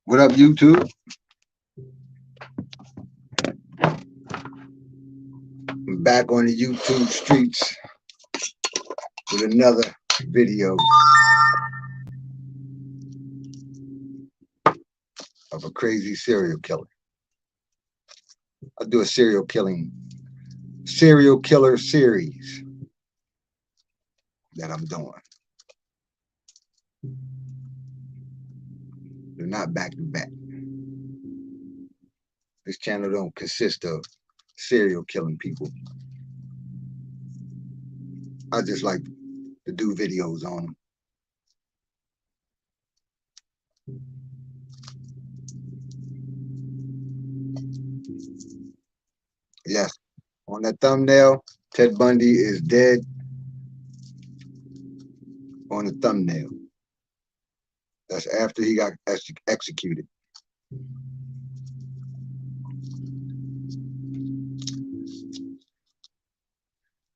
What up, YouTube? I'm back on the YouTube streets with another video of a crazy serial killer. I'll do a serial killer series that I'm doing. They're not back to back. This channel don't consist of serial killing people. I just like to do videos on them. Yes, on that thumbnail, Ted Bundy is dead on the thumbnail. That's after he got executed.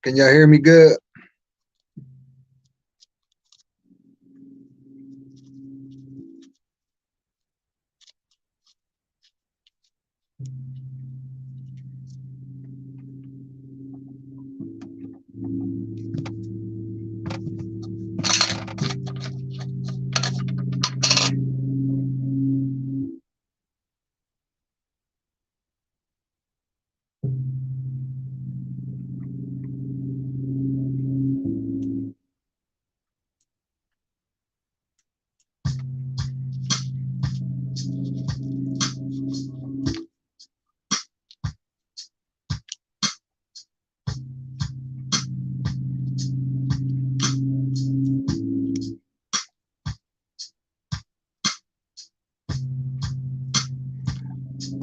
Can y'all hear me good?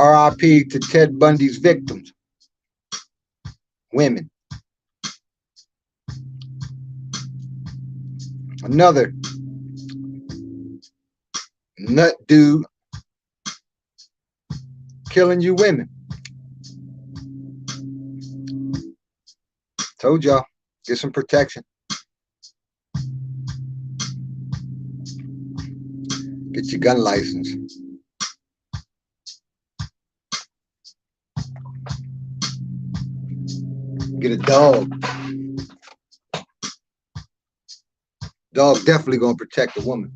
RIP to Ted Bundy's victims, women. Another nut dude killing you women. Told y'all, get some protection. Get your gun license. Get a dog. Dog definitely gonna protect a woman.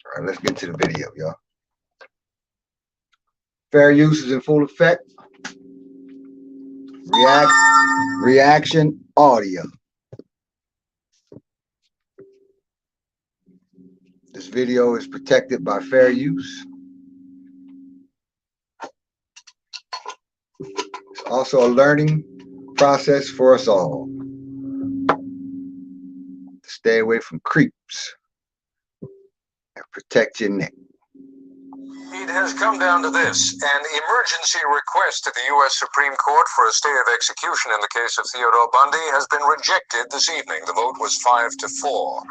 All right, let's get to the video, y'all. Fair use is in full effect. Reaction audio. This video is protected by fair use. It's also a learning process for us all. To stay away from creeps and protect your neck. It has come down to this. An emergency request to the U.S. Supreme Court for a stay of execution in the case of Theodore Bundy has been rejected this evening. The vote was 5-4.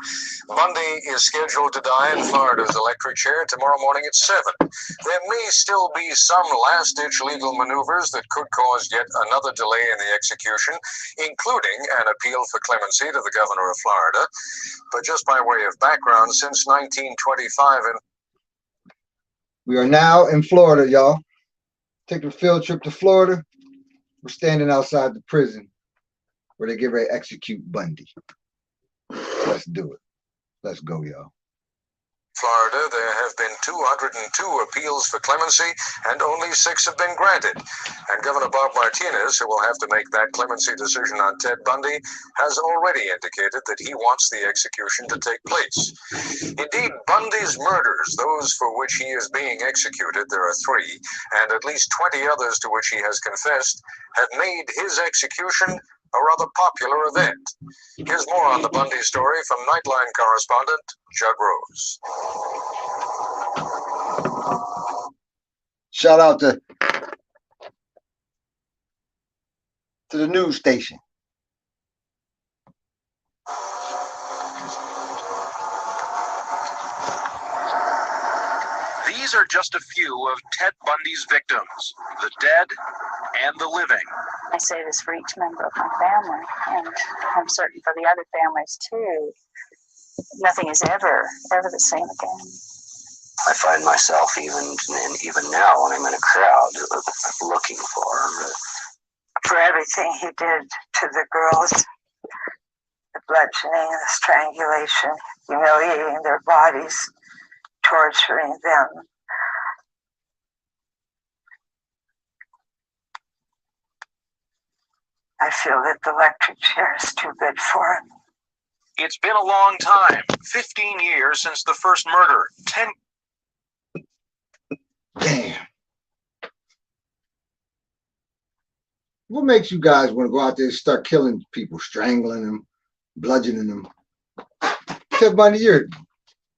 Bundy is scheduled to die in Florida's electric chair tomorrow morning at 7. There may still be some last-ditch legal maneuvers that could cause yet another delay in the execution, including an appeal for clemency to the governor of Florida. But just by way of background, since 1925 We are now in Florida, y'all. Taking a field trip to Florida. We're standing outside the prison where they get ready to execute Bundy. Let's do it. Let's go, y'all. Florida, there have been 202 appeals for clemency, and only 6 have been granted. And Governor Bob Martinez, who will have to make that clemency decision on Ted Bundy, has already indicated that he wants the execution to take place. Indeed, Bundy's murders, those for which he is being executed, there are 3, and at least 20 others to which he has confessed, have made his execution a rather popular event. Here's more on the Bundy story from Nightline correspondent Jug Rose. Shout out to the news station. These are just a few of Ted Bundy's victims, the dead and the living. I say this for each member of my family, and I'm certain for the other families too. Nothing is ever the same again. I find myself even now when I'm in a crowd looking For everything he did to the girls, the bludgeoning, the strangulation, humiliating their bodies, torturing them. I feel that the electric chair is too good for him. It's been a long time, 15 years since the first murder, 10. Damn. What makes you guys want to go out there and start killing people, strangling them, bludgeoning them? Ted Bundy, you're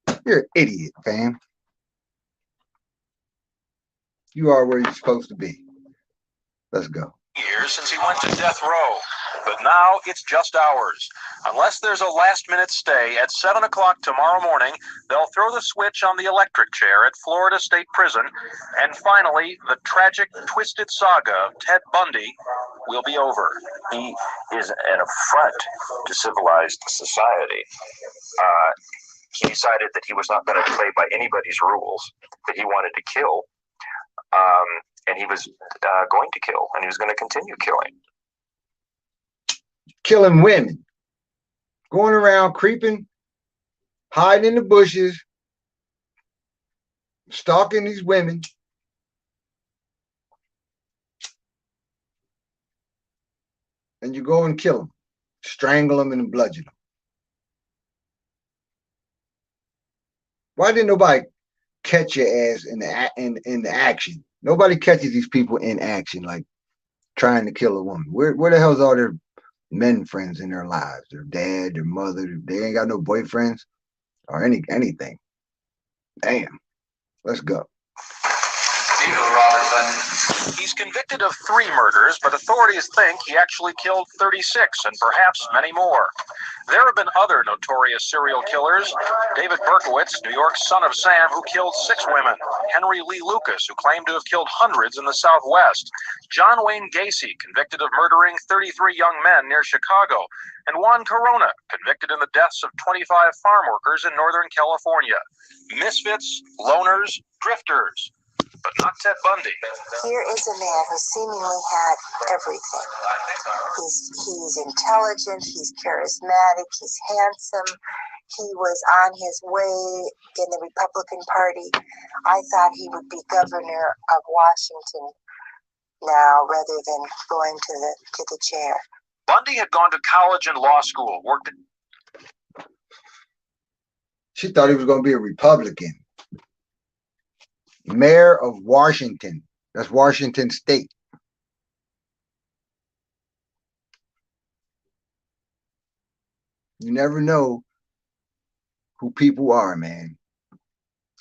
an idiot, fam. You are where you're supposed to be. Let's go. Years since he went to death row, but now it's just hours. Unless there's a last-minute stay, at 7 o'clock tomorrow morning, they'll throw the switch on the electric chair at Florida State Prison, and finally, the tragic, twisted saga of Ted Bundy will be over. He is an affront to civilized society. He decided that he was not going to play by anybody's rules, that he wanted to kill. And he was going to kill, and he was going to continue killing. Killing women. Going around creeping, hiding in the bushes, stalking these women. And you go and kill them, strangle them and bludgeon them. Why didn't nobody catch your ass in the action? Nobody catches these people in action, like trying to kill a woman. Where the hell's all their men friends in their lives? Their dad, their mother, they ain't got no boyfriends or anything. Damn. Let's go. He's convicted of 3 murders, but authorities think he actually killed 36 and perhaps many more. There have been other notorious serial killers. David Berkowitz, New York's son of Sam, who killed 6 women. Henry Lee Lucas, who claimed to have killed hundreds in the Southwest. John Wayne Gacy, convicted of murdering 33 young men near Chicago. And Juan Corona, convicted in the deaths of 25 farm workers in Northern California. Misfits, loners, drifters. But not Ted Bundy. Here is a man who seemingly had everything. He's intelligent, he's charismatic, he's handsome. He was on his way in the Republican Party. I thought he would be governor of Washington now rather than going to the chair. Bundy had gone to college and law school, worked at... She thought he was going to be a Republican. Mayor of Washington. That's Washington State. You never know who people are, man.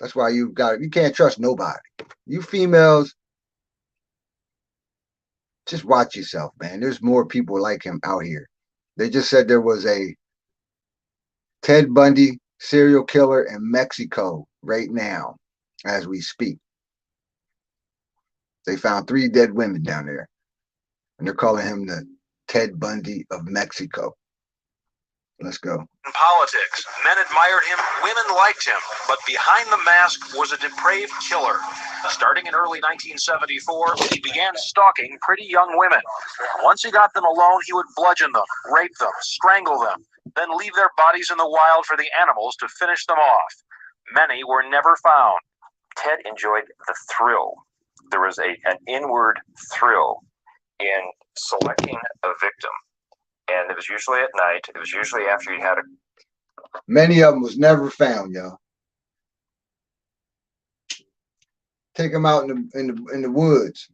That's why you can't trust nobody. You females, just watch yourself, man. There's more people like him out here. They just said there was a Ted Bundy serial killer in Mexico right now as we speak. They found 3 dead women down there, and they're calling him the Ted Bundy of Mexico. Let's go. In politics, men admired him, women liked him, but behind the mask was a depraved killer. Starting in early 1974, he began stalking pretty young women. Once he got them alone, he would bludgeon them, rape them, strangle them, then leave their bodies in the wild for the animals to finish them off. Many were never found. Ted enjoyed the thrill. There was an inward thrill in selecting a victim. And it was usually at night. It was usually after you had a... Many of them was never found, y'all. Take them out in the woods.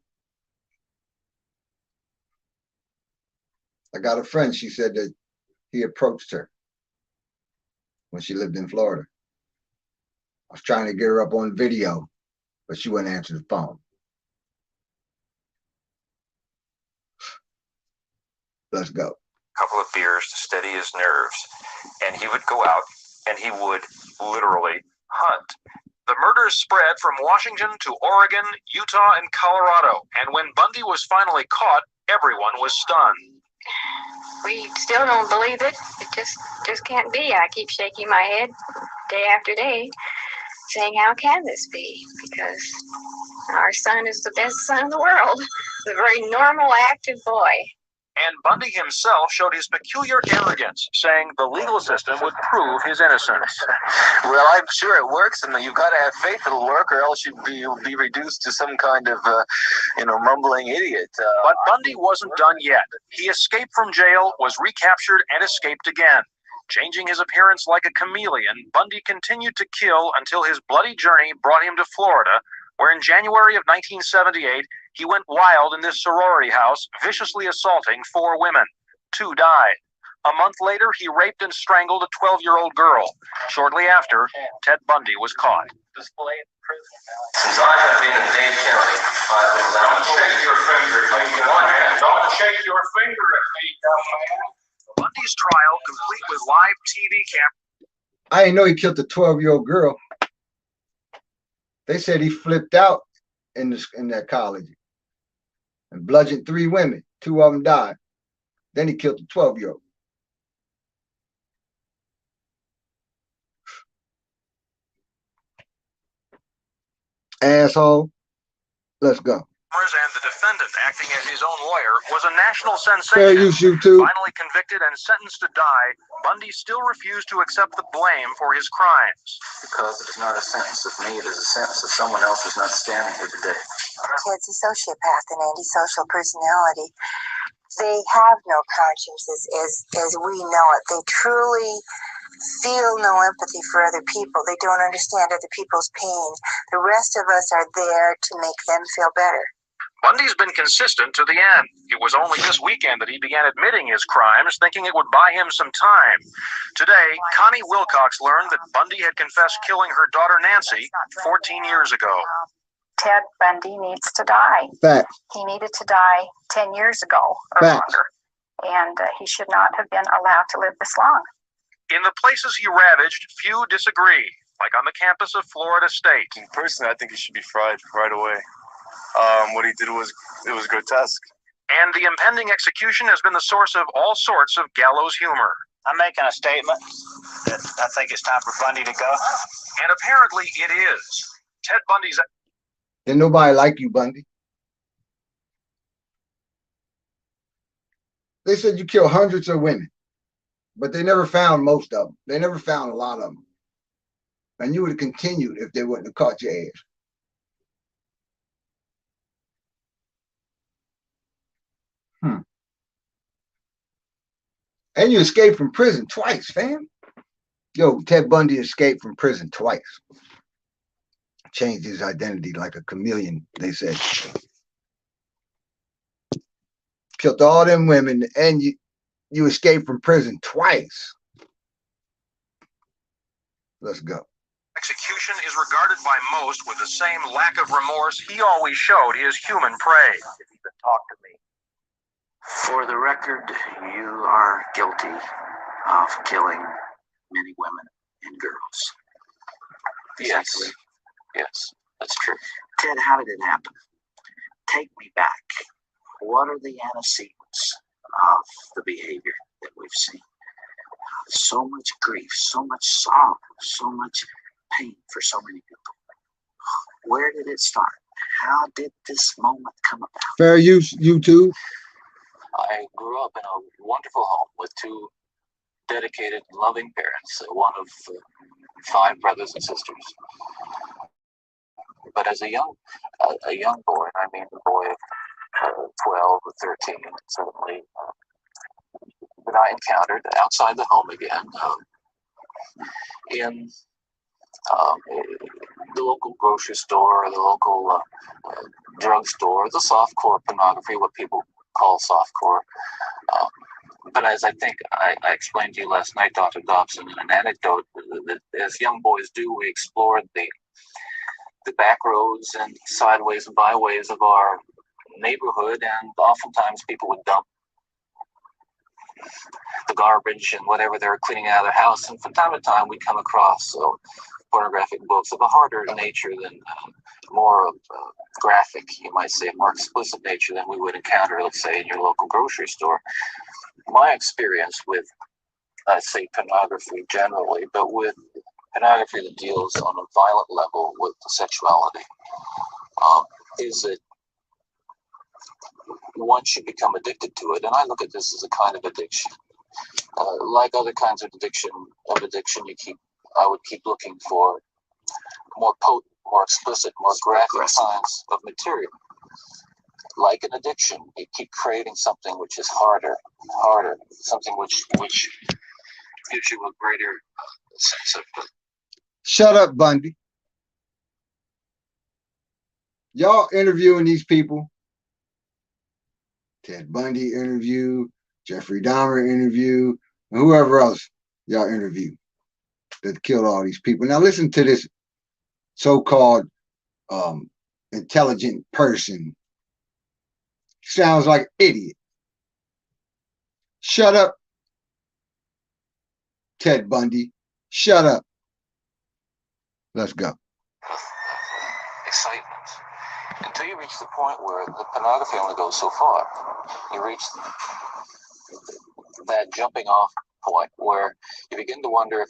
I got a friend, she said that he approached her when she lived in Florida. I was trying to get her up on video, but she wouldn't answer the phone. Let's go. Couple of beers to steady his nerves, and he would go out and he would literally hunt. The murders spread from Washington to Oregon, Utah, and Colorado, and when Bundy was finally caught, everyone was stunned. We still don't believe it. It just can't be. I keep shaking my head day after day, saying, how can this be? Because our son is the best son in the world. A very normal, active boy. And Bundy himself showed his peculiar arrogance, saying the legal system would prove his innocence. Well, I'm sure it works, and you've got to have faith it'll work, or else you'll be reduced to some kind of, mumbling idiot. But Bundy wasn't done yet. He escaped from jail, was recaptured, and escaped again. Changing his appearance like a chameleon, Bundy continued to kill until his bloody journey brought him to Florida, where in January of 1978, he went wild in this sorority house, viciously assaulting 4 women. 2 died. A month later, he raped and strangled a 12-year-old girl. Shortly after, Ted Bundy was caught. Since I have been in Dade County, I've been allowed to shake your finger. Don't shake your finger at me, young man. Bundy's trial, complete with live TV cameras. I didn't know he killed the 12-year-old girl. They said he flipped out in that college and bludgeoned 3 women. 2 of them died. Then he killed the 12-year-old. Asshole. Let's go. And the defendant, acting as his own lawyer, was a national sensation. Fair use, YouTube. Finally convicted and sentenced to die, Bundy still refused to accept the blame for his crimes. Because it's not a sentence of me, it is a sentence of someone else who's not standing here today. Ted's a sociopath and antisocial personality. They have no conscience as we know it. They truly feel no empathy for other people. They don't understand other people's pain. The rest of us are there to make them feel better. Bundy's been consistent to the end. It was only this weekend that he began admitting his crimes, thinking it would buy him some time. Today, Connie Wilcox learned that Bundy had confessed killing her daughter Nancy 14 years ago. Ted Bundy needs to die. Fact. He needed to die 10 years ago or Fact. longer. And he should not have been allowed to live this long. In the places he ravaged, few disagree, like on the campus of Florida State. Personally, I think he should be fried right away. What he did was grotesque. And the impending execution has been the source of all sorts of gallows humor. I'm making a statement that I think it's time for Bundy to go. And apparently it is. Ted Bundy's... Didn't nobody like you, Bundy. They said you killed hundreds of women, but they never found most of them. They never found a lot of them. And you would have continued if they wouldn't have caught your ass. And you escaped from prison twice, fam. Yo, Ted Bundy escaped from prison twice. Changed his identity like a chameleon, they said. Killed all them women, and you escaped from prison twice. Let's go. Execution is regarded by most with the same lack of remorse he always showed his human prey. If you could talk to me. For the record, you are guilty of killing many women and girls. Yes. Yes, that's true. Ted, how did it happen? Take me back. What are the antecedents of the behavior that we've seen? So much grief, so much sorrow, so much pain for so many people. Where did it start? How did this moment come about? Fair use, YouTube. I grew up in a wonderful home with 2 dedicated, loving parents. One of 5 brothers and sisters. But as a young boy, I mean a boy of 12 or 13, certainly, that I encountered outside the home again, in the local grocery store, or the local drugstore, the softcore pornography, what people call softcore. But as I think I explained to you last night, Dr. Dobson, in an anecdote, that as young boys do, we explored the back roads and sideways and byways of our neighborhood, and oftentimes people would dump the garbage and whatever they were cleaning out of their house, and from time to time we'd come across pornographic books of a harder nature than more graphic, you might say, more explicit nature than we would encounter, let's say, in your local grocery store. My experience with, I say, pornography generally, but with pornography that deals on a violent level with sexuality, is that once you become addicted to it, and I look at this as a kind of addiction, like other kinds of addiction, I would keep looking for more potent, more explicit, more graphic kinds of material. Like an addiction, you keep creating something which is harder, something which gives you a greater sense of. Shut up, Bundy. Y'all interviewing these people. Ted Bundy interview, Jeffrey Dahmer interview, and whoever else y'all interview that killed all these people. Now listen to this so-called intelligent person. Sounds like an idiot. Shut up, Ted Bundy. Shut up. Let's go. Excitement. Until you reach the point where the pornography only goes so far. You reach that jumping off point where you begin to wonder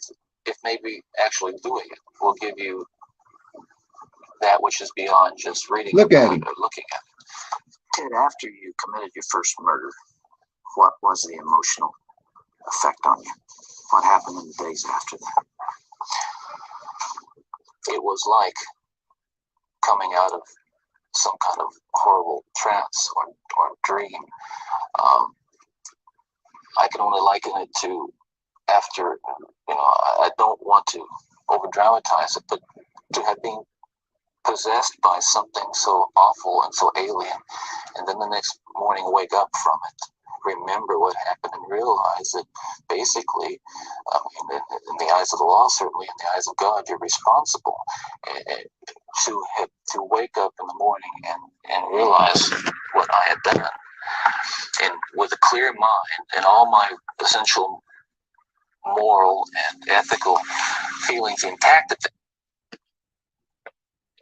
if maybe actually doing it will give you that which is beyond just reading Look about at it him. or looking at it. Ted, after you committed your first murder, what was the emotional effect on you? What happened in the days after that? It was like coming out of some kind of horrible trance or dream. I can only liken it to after, I don't want to over dramatize it, but to have been possessed by something so awful and so alien, and then the next morning wake up from it, remember what happened, and realize that basically, in the eyes of the law, certainly in the eyes of God, you're responsible. To wake up in the morning and realize what I had done, and with a clear mind and all my essential moral and ethical feelings intact.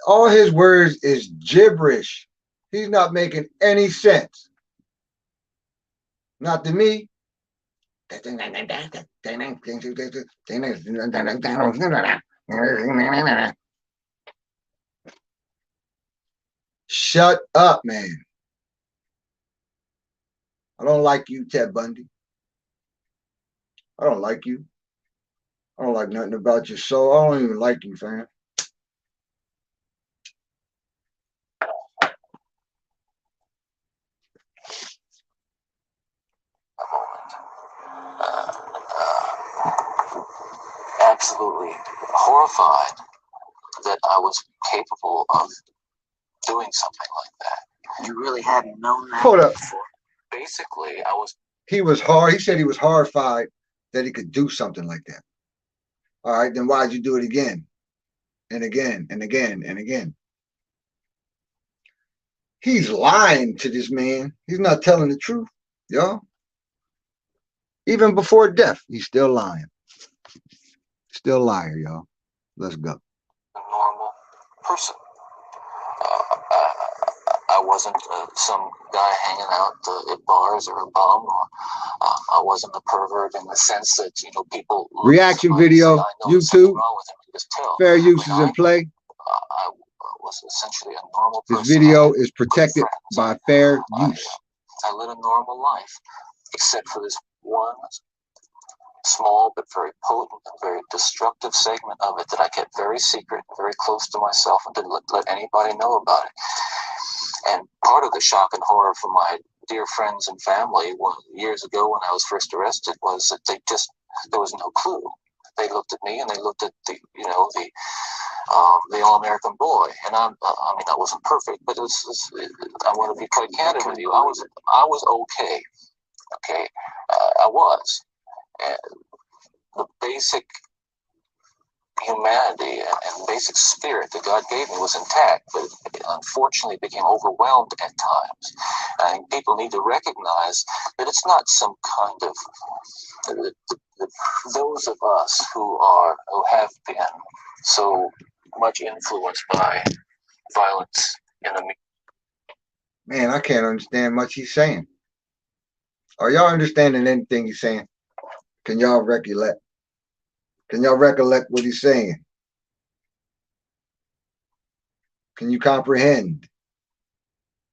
All his words is gibberish. He's not making any sense. Not to me. Shut up, man. I don't like you, Ted Bundy. I don't like you. I don't like nothing about your soul. I don't even like you, fam. Absolutely horrified that I was capable of doing something like that. You really hadn't known that Hold up. before? Basically, I was. He was hard. He said he was horrified that he could do something like that. All right, then why'd you do it again? And again, and again, and again. He's lying to this man. He's not telling the truth, y'all. Even before death, he's still lying. Still a liar, y'all. Let's go. A normal person. I wasn't some guy hanging out at bars or a bum, or I wasn't a pervert in the sense that people. Reaction video, YouTube. Fair use is in play. I was essentially a normal person. This video is protected by fair use. I led a normal life, except for this one small but very potent and very destructive segment of it that I kept very secret, very close to myself, and didn't let anybody know about it. And part of the shock and horror for my dear friends and family years ago when I was first arrested was that there was no clue. They looked at me and they looked at the all-American boy, and I mean, I wasn't perfect, but I want to be quite candid with you. I was okay. Okay, I was. And the basic humanity and basic spirit that God gave me was intact, but it unfortunately became overwhelmed at times. I think people need to recognize that it's not some kind of those of us who have been so much influenced by violence in the media. Man, I can't understand much he's saying. Are y'all understanding anything he's saying? Can y'all recollect? Can y'all recollect what he's saying? Can you comprehend?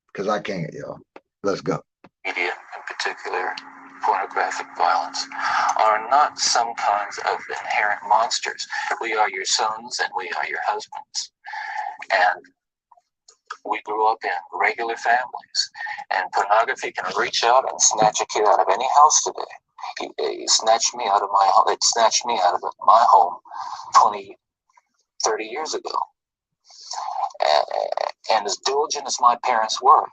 Because I can't, y'all. Let's go. Media, in particular, pornographic violence, are not some kinds of inherent monsters. We are your sons and we are your husbands. And we grew up in regular families. And pornography can reach out and snatch a kid out of any house today. He snatched me out of my home. It snatched me out of my home 20, 30 years ago. And as diligent as my parents were,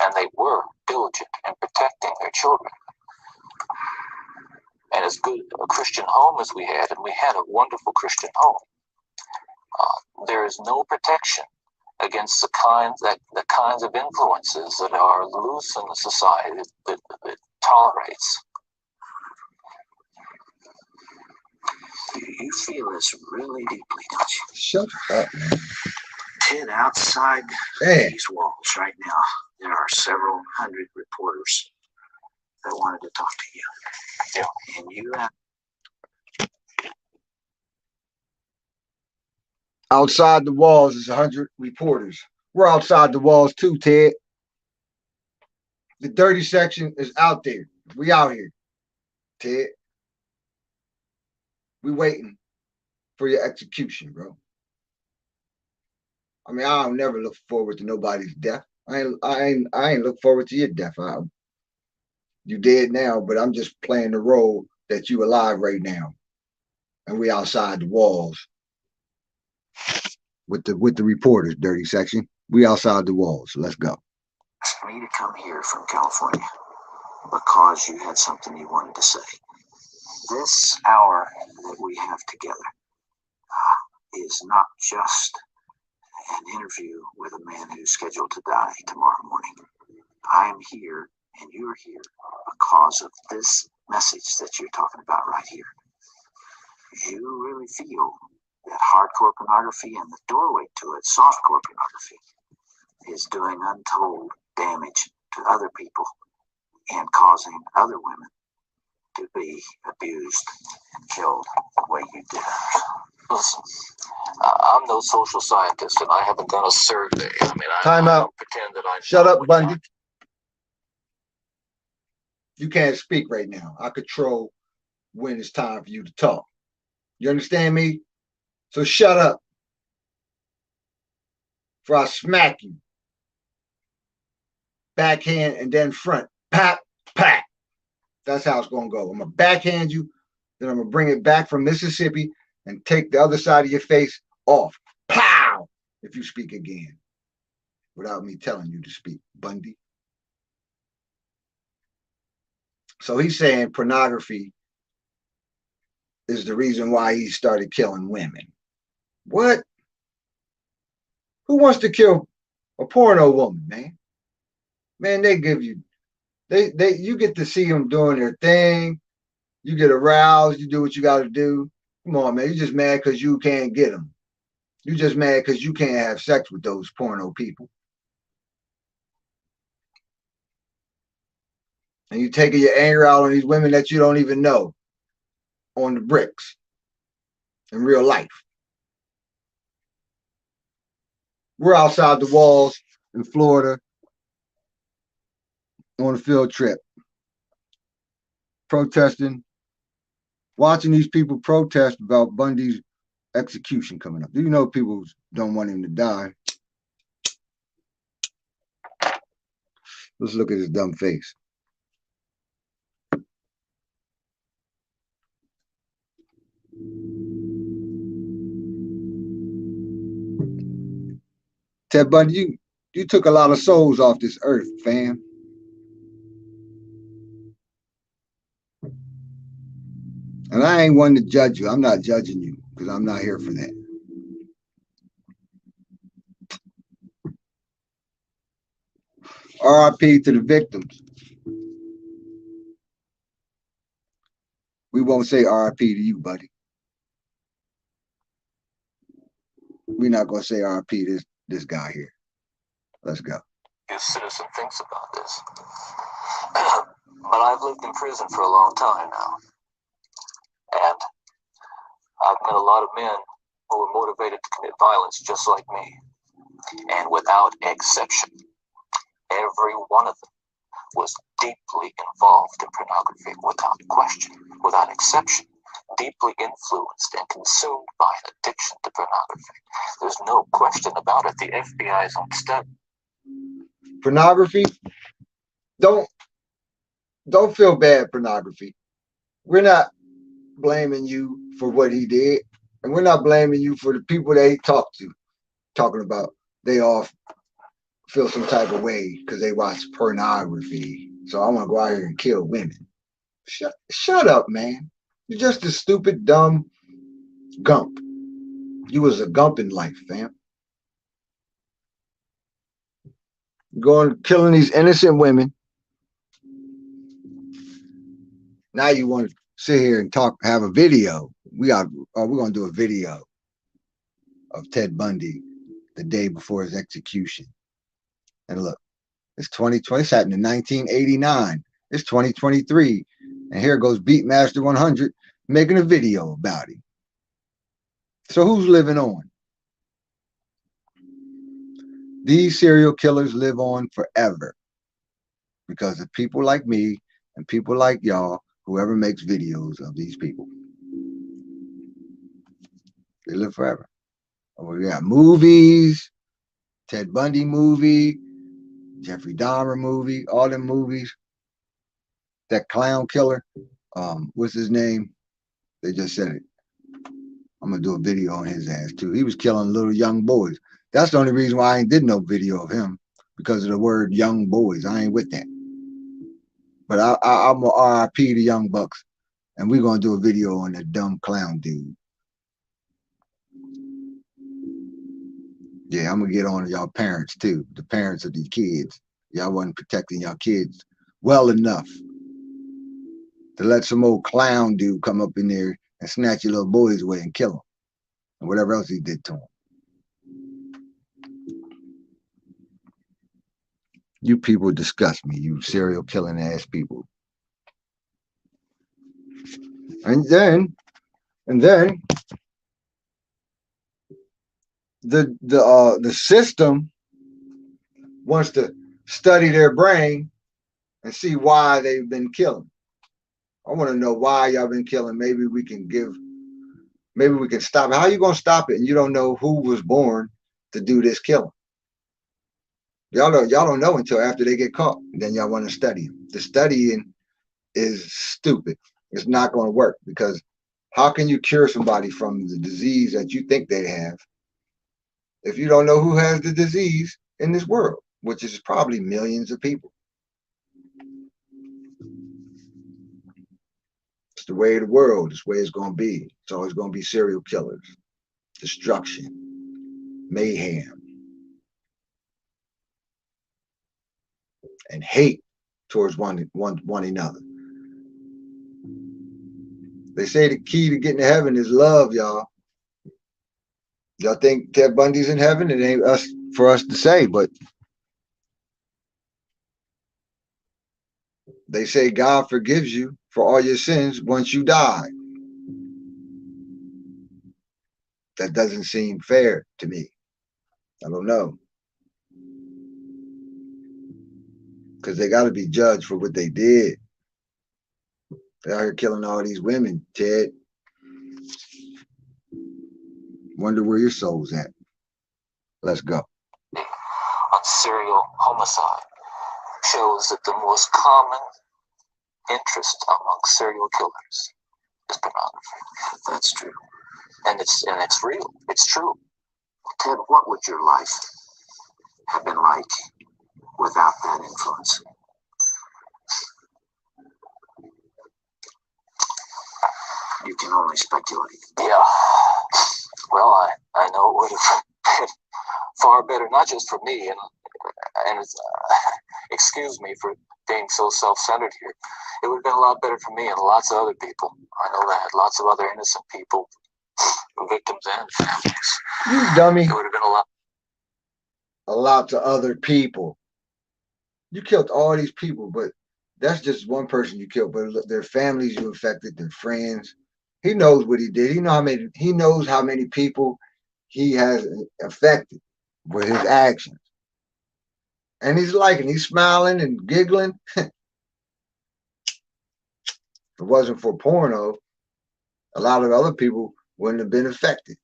and they were diligent in protecting their children, and as good a Christian home as we had, and we had a wonderful Christian home, there is no protection against the kinds of influences that are loose in the society that tolerates. You feel this really deeply, don't you? Shut up, man. Ted, outside these walls right now, there are several hundred reporters that wanted to talk to you. Yeah. And you have... Outside the walls is 100 reporters. We're outside the walls too, Ted. The dirty section is out there. We out here, Ted. We waiting for your execution, bro. I mean, I don't never look forward to nobody's death. I ain't look forward to your death. You dead now, but I'm just playing the role that you alive right now, and we outside the walls with the reporters. Dirty section. We outside the walls. Let's go. Asked me to come here from California because you had something you wanted to say. This hour that we have together is not just an interview with a man who's scheduled to die tomorrow morning. I am here and you're here because of this message that you're talking about right here. You really feel that hardcore pornography and the doorway to it, softcore pornography, is doing untold damage to other people and causing other women to be abused and killed the way you did. Listen, I'm no social scientist, and I haven't done a survey. I mean, Time I out. don't pretend that I Shut up, Bundy. You can't speak right now. I control when it's time for you to talk. You understand me? So shut up, for I smack you. Backhand and then front. Pap, pat. That's how it's going to go. I'm going to backhand you, then I'm going to bring it back from Mississippi and take the other side of your face off. Pow! If you speak again without me telling you to speak, Bundy. So he's saying pornography is the reason why he started killing women. What? Who wants to kill a porno woman, man? Man, they give you, you get to see them doing their thing. You get aroused. You do what you got to do. Come on, man. You just mad because you can't get them. You just mad because you can't have sex with those porno people. And you taking your anger out on these women that you don't even know on the bricks in real life. We're outside the walls in Florida on a field trip. protesting, watching these people protest about Bundy's execution coming up. Do you know people don't want him to die? Let's look at his dumb face. Ted Bundy, you took a lot of souls off this earth, fam. And I ain't one to judge you. I'm not judging you because I'm not here for that. RIP to the victims. We won't say RIP to you, buddy. We're not going to say RIP to this guy here. Let's go. His citizen thinks about this. But I've lived in prison for a long time now. And I've met a lot of men who were motivated to commit violence just like me. And without exception, every one of them was deeply involved in pornography, without question, without exception, deeply influenced and consumed by an addiction to pornography. There's no question about it. The FBI's own study. Pornography, don't feel bad, pornography. We're not blaming you for what he did, and we're not blaming you for the people that he talked to, talking about they all feel some type of way because they watch pornography. So I want to go out here and kill women. Shut up, man. You're just a stupid, dumb gump. You was a gump in life, fam. Going killing these innocent women. Now you want to sit here and talk, have a video. We're gonna do a video of Ted Bundy the day before his execution. And look, it's 2020. It's happened in 1989. It's 2023, and here goes Beatmaster 100 making a video about him. So who's living on? These serial killers live on forever because of people like me and people like y'all, whoever makes videos of these people. They live forever. We got movies, Ted Bundy movie, Jeffrey Dahmer movie, all them movies. That clown killer, what's his name? They just said it. I'm gonna do a video on his ass too. He was killing little young boys. That's the only reason why I ain't did no video of him, because of the word young boys. I ain't with that. But I'm a RIP to Young Bucks, and we're gonna do a video on that dumb clown dude. Yeah, I'm gonna get on to y'all parents too, the parents of these kids. Y'all wasn't protecting y'all kids well enough to let some old clown dude come up in there and snatch your little boys away and kill them, and whatever else he did to them. You people disgust me, you serial killing ass people. And then the system wants to study their brain and see why they've been killing. I want to know why y'all been killing. Maybe we can stop it. How you gonna stop it and you don't know who was born to do this killing? Y'all don't know until after they get caught. Then y'all want to study them. The studying is stupid. It's not going to work, because how can you cure somebody from the disease that you think they have if you don't know who has the disease in this world, which is probably millions of people? It's the way of the world. It's the way it's going to be. It's always going to be serial killers, destruction, mayhem, and hate towards one another. They say the key to getting to heaven is love, y'all. Y'all think Ted Bundy's in heaven? It ain't us for us to say, but they say God forgives you for all your sins once you die. That doesn't seem fair to me. I don't know. Because they got to be judged for what they did. They're out here killing all these women, Ted. Wonder where your soul's at. Let's go. On serial homicide shows that the most common interest among serial killers is pornography. That's true. And it's real. It's true. Ted, what would your life have been like without that influence? You can only speculate. Yeah. Well, I know it would have been far better, not just for me, and it's, excuse me for being so self-centered here. It would have been a lot better for me and lots of other people. I know that. Lots of other innocent people, victims and families. You dummy. It would have been a lot to other people. You killed all these people, but that's just one person you killed. But their families you affected, their friends. He knows what he did. He knows how many people he has affected with his actions. And he's smiling and giggling. If it wasn't for porno, a lot of other people wouldn't have been affected.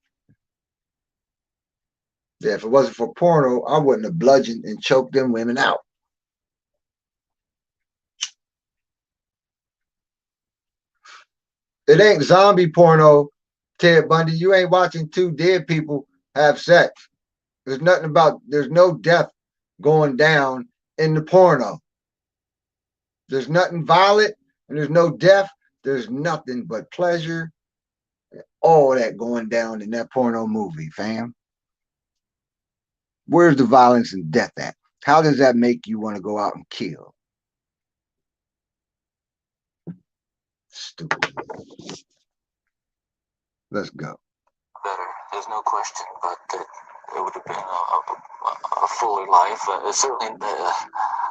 Yeah, if it wasn't for porno, I wouldn't have bludgeoned and choked them women out. It ain't zombie porno, Ted Bundy. You ain't watching two dead people have sex. There's no death going down in the porno. There's nothing violent and there's no death. There's nothing but pleasure. All that going down in that porno movie, fam. Where's the violence and death at? How does that make you want to go out and kill? Stupid. Let's go. better. There's no question, but it would have been a fuller life. Certainly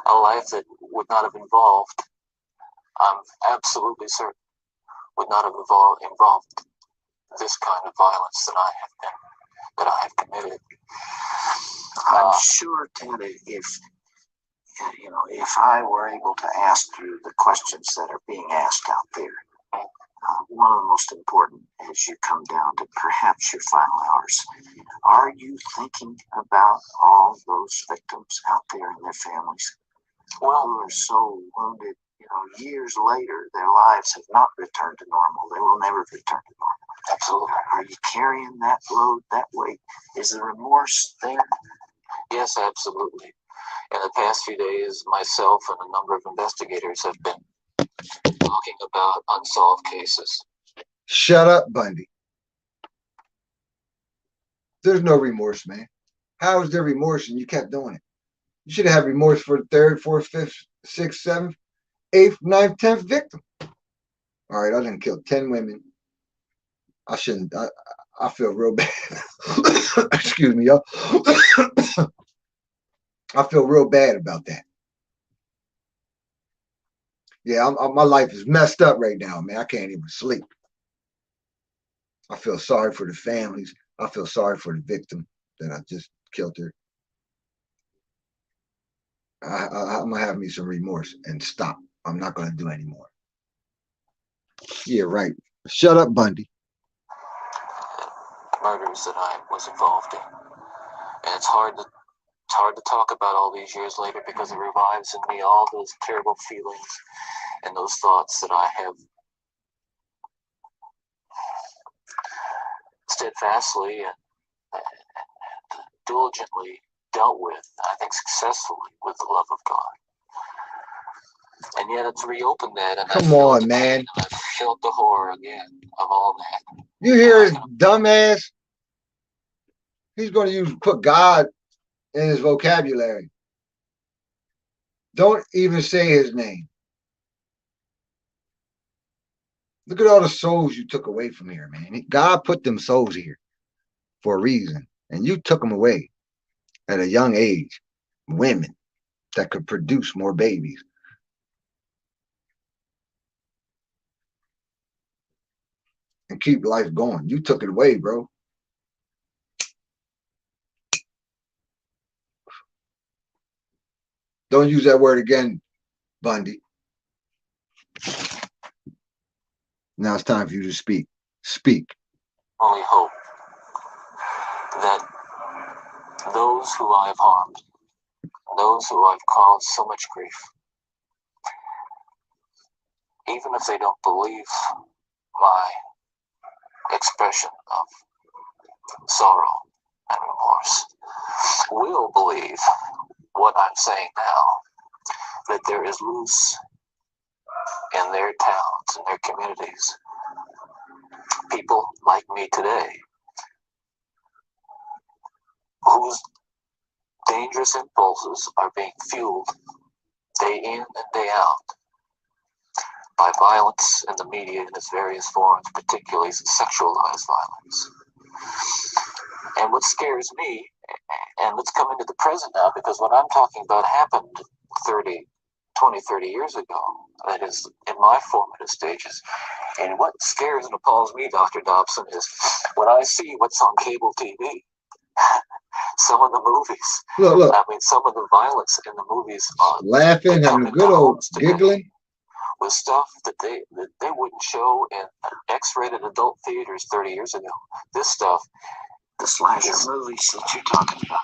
a life that would not have involved, I'm absolutely certain, would not have involved this kind of violence that I have committed. I'm sure, Ted, if I were able to ask you the questions that are being asked out there, one of the most important as you come down to perhaps your final hours, are you thinking about all those victims out there and their families who are so wounded? Years later, their lives have not returned to normal. They will never return to normal. Absolutely. Are you carrying that load, that weight? Is the remorse there? Yes, absolutely. In the past few days, myself and a number of investigators have been talking about unsolved cases. Shut up, Bundy. There's no remorse, man. How is there remorse and you kept doing it? You should have had remorse for the third, fourth, fifth, sixth, seventh, eighth, ninth, 10th victim. All right, I didn't kill 10 women. I shouldn't. I feel real bad. Excuse me, y'all. I feel real bad about that. Yeah, my life is messed up right now, man. I can't even sleep. I feel sorry for the families. I feel sorry for the victim that I just killed her. I'm going to have me some remorse and stop. I'm not going to do anymore. Yeah, right. Shut up, Bundy. Murders that I was involved in. And it's hard to talk about all these years later because it revives in me all those terrible feelings and those thoughts that I have steadfastly and diligently dealt with, I think successfully, with the love of God. And yet it's reopened that, and come on, man. And I felt the horror again of all that. You hear his dumbass? He's going to put God in his vocabulary. Don't even say his name. Look at all the souls you took away from here, man. God put them souls here for a reason, and you took them away at a young age. Women that could produce more babies. And keep life going. You took it away, bro. Don't use that word again, Bundy. Now it's time for you to speak. Speak. Only hope that those who I have harmed, those who I've caused so much grief, even if they don't believe my expression of sorrow and remorse, will believe what I'm saying now, that there is loose in their towns and their communities people like me today whose dangerous impulses are being fueled day in and day out by violence in the media in its various forms, particularly sexualized violence. And what scares me, and let's come into the present now, because what I'm talking about happened 20, 30 years ago. That is in my formative stages. And what scares and appalls me, Dr. Dobson, is when I see what's on cable TV. Some of the movies. Look. I mean, some of the violence in the movies. Laughing, having a good old giggling. With stuff that they wouldn't show in X-rated adult theaters 30 years ago. This stuff, the slasher movies that you're talking about.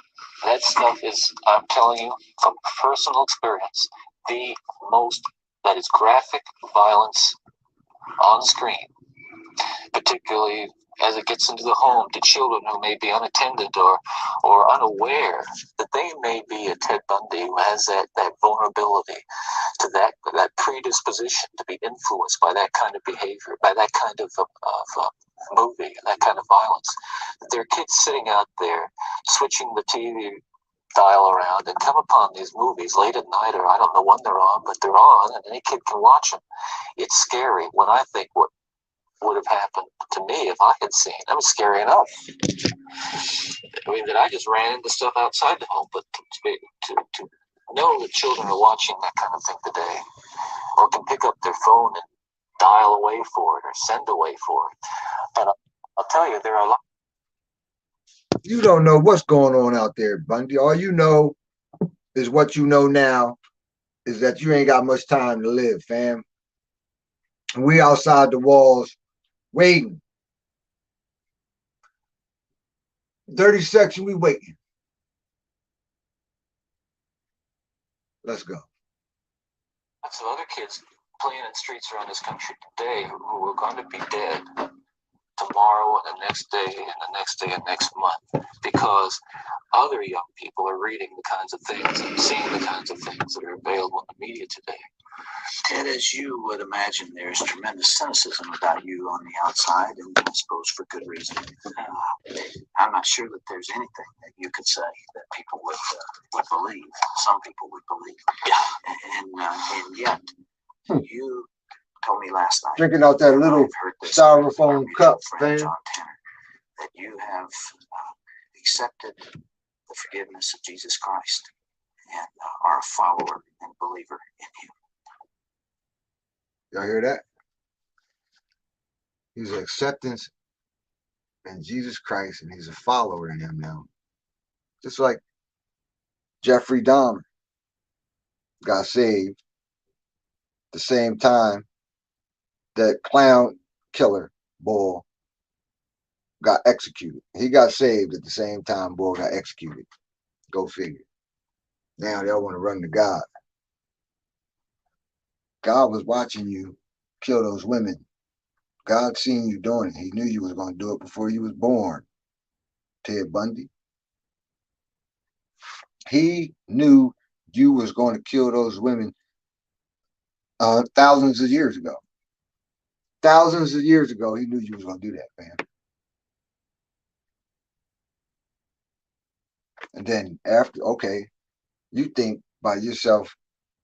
That stuff is, I'm telling you, from personal experience, the most, that is graphic violence on screen, particularly as it gets into the home to children who may be unattended or unaware that they may be a Ted Bundy who has that vulnerability to that predisposition to be influenced by that kind of behavior, by that kind of movie, that kind of violence. There are kids sitting out there switching the TV dial around and come upon these movies late at night, or I don't know when they're on, but they're on and any kid can watch them. It's scary when I think what would have happened to me if I had seen. I mean, scary enough. I mean, that I just ran into stuff outside the home, but to know that children are watching that kind of thing today, or can pick up their phone and dial away for it or send away for it. And I'll tell you, there are a lot. You don't know what's going on out there, Bundy. All you know is what you know now, is that you ain't got much time to live, fam. We outside the walls waiting. 30 seconds, we waiting. Let's go. Lots of other kids playing in streets around this country today who are going to be dead tomorrow and the next day and the next day and next month, because other young people are reading the kinds of things and seeing the kinds of things that are available in the media today. Ted, as you would imagine, there's tremendous cynicism about you on the outside, and I suppose for good reason. I'm not sure that there's anything that you could say that people would believe. Some people would believe. And yet, you told me last night, drinking out that little styrofoam cup, man, John Tanner, that you have accepted the forgiveness of Jesus Christ and are a follower and believer in Him. Y'all hear that? He's an acceptance in Jesus Christ, and he's a follower in Him now. Just like Jeffrey Dahmer got saved the same time that clown killer Bull got executed. He got saved at the same time Bull got executed. Go figure. Now they all want to run to God. God was watching you kill those women. God seen you doing it. He knew you was going to do it before you was born. Ted Bundy. He knew you was going to kill those women thousands of years ago. Thousands of years ago, he knew you was going to do that, man. And then after, okay, you think by yourself,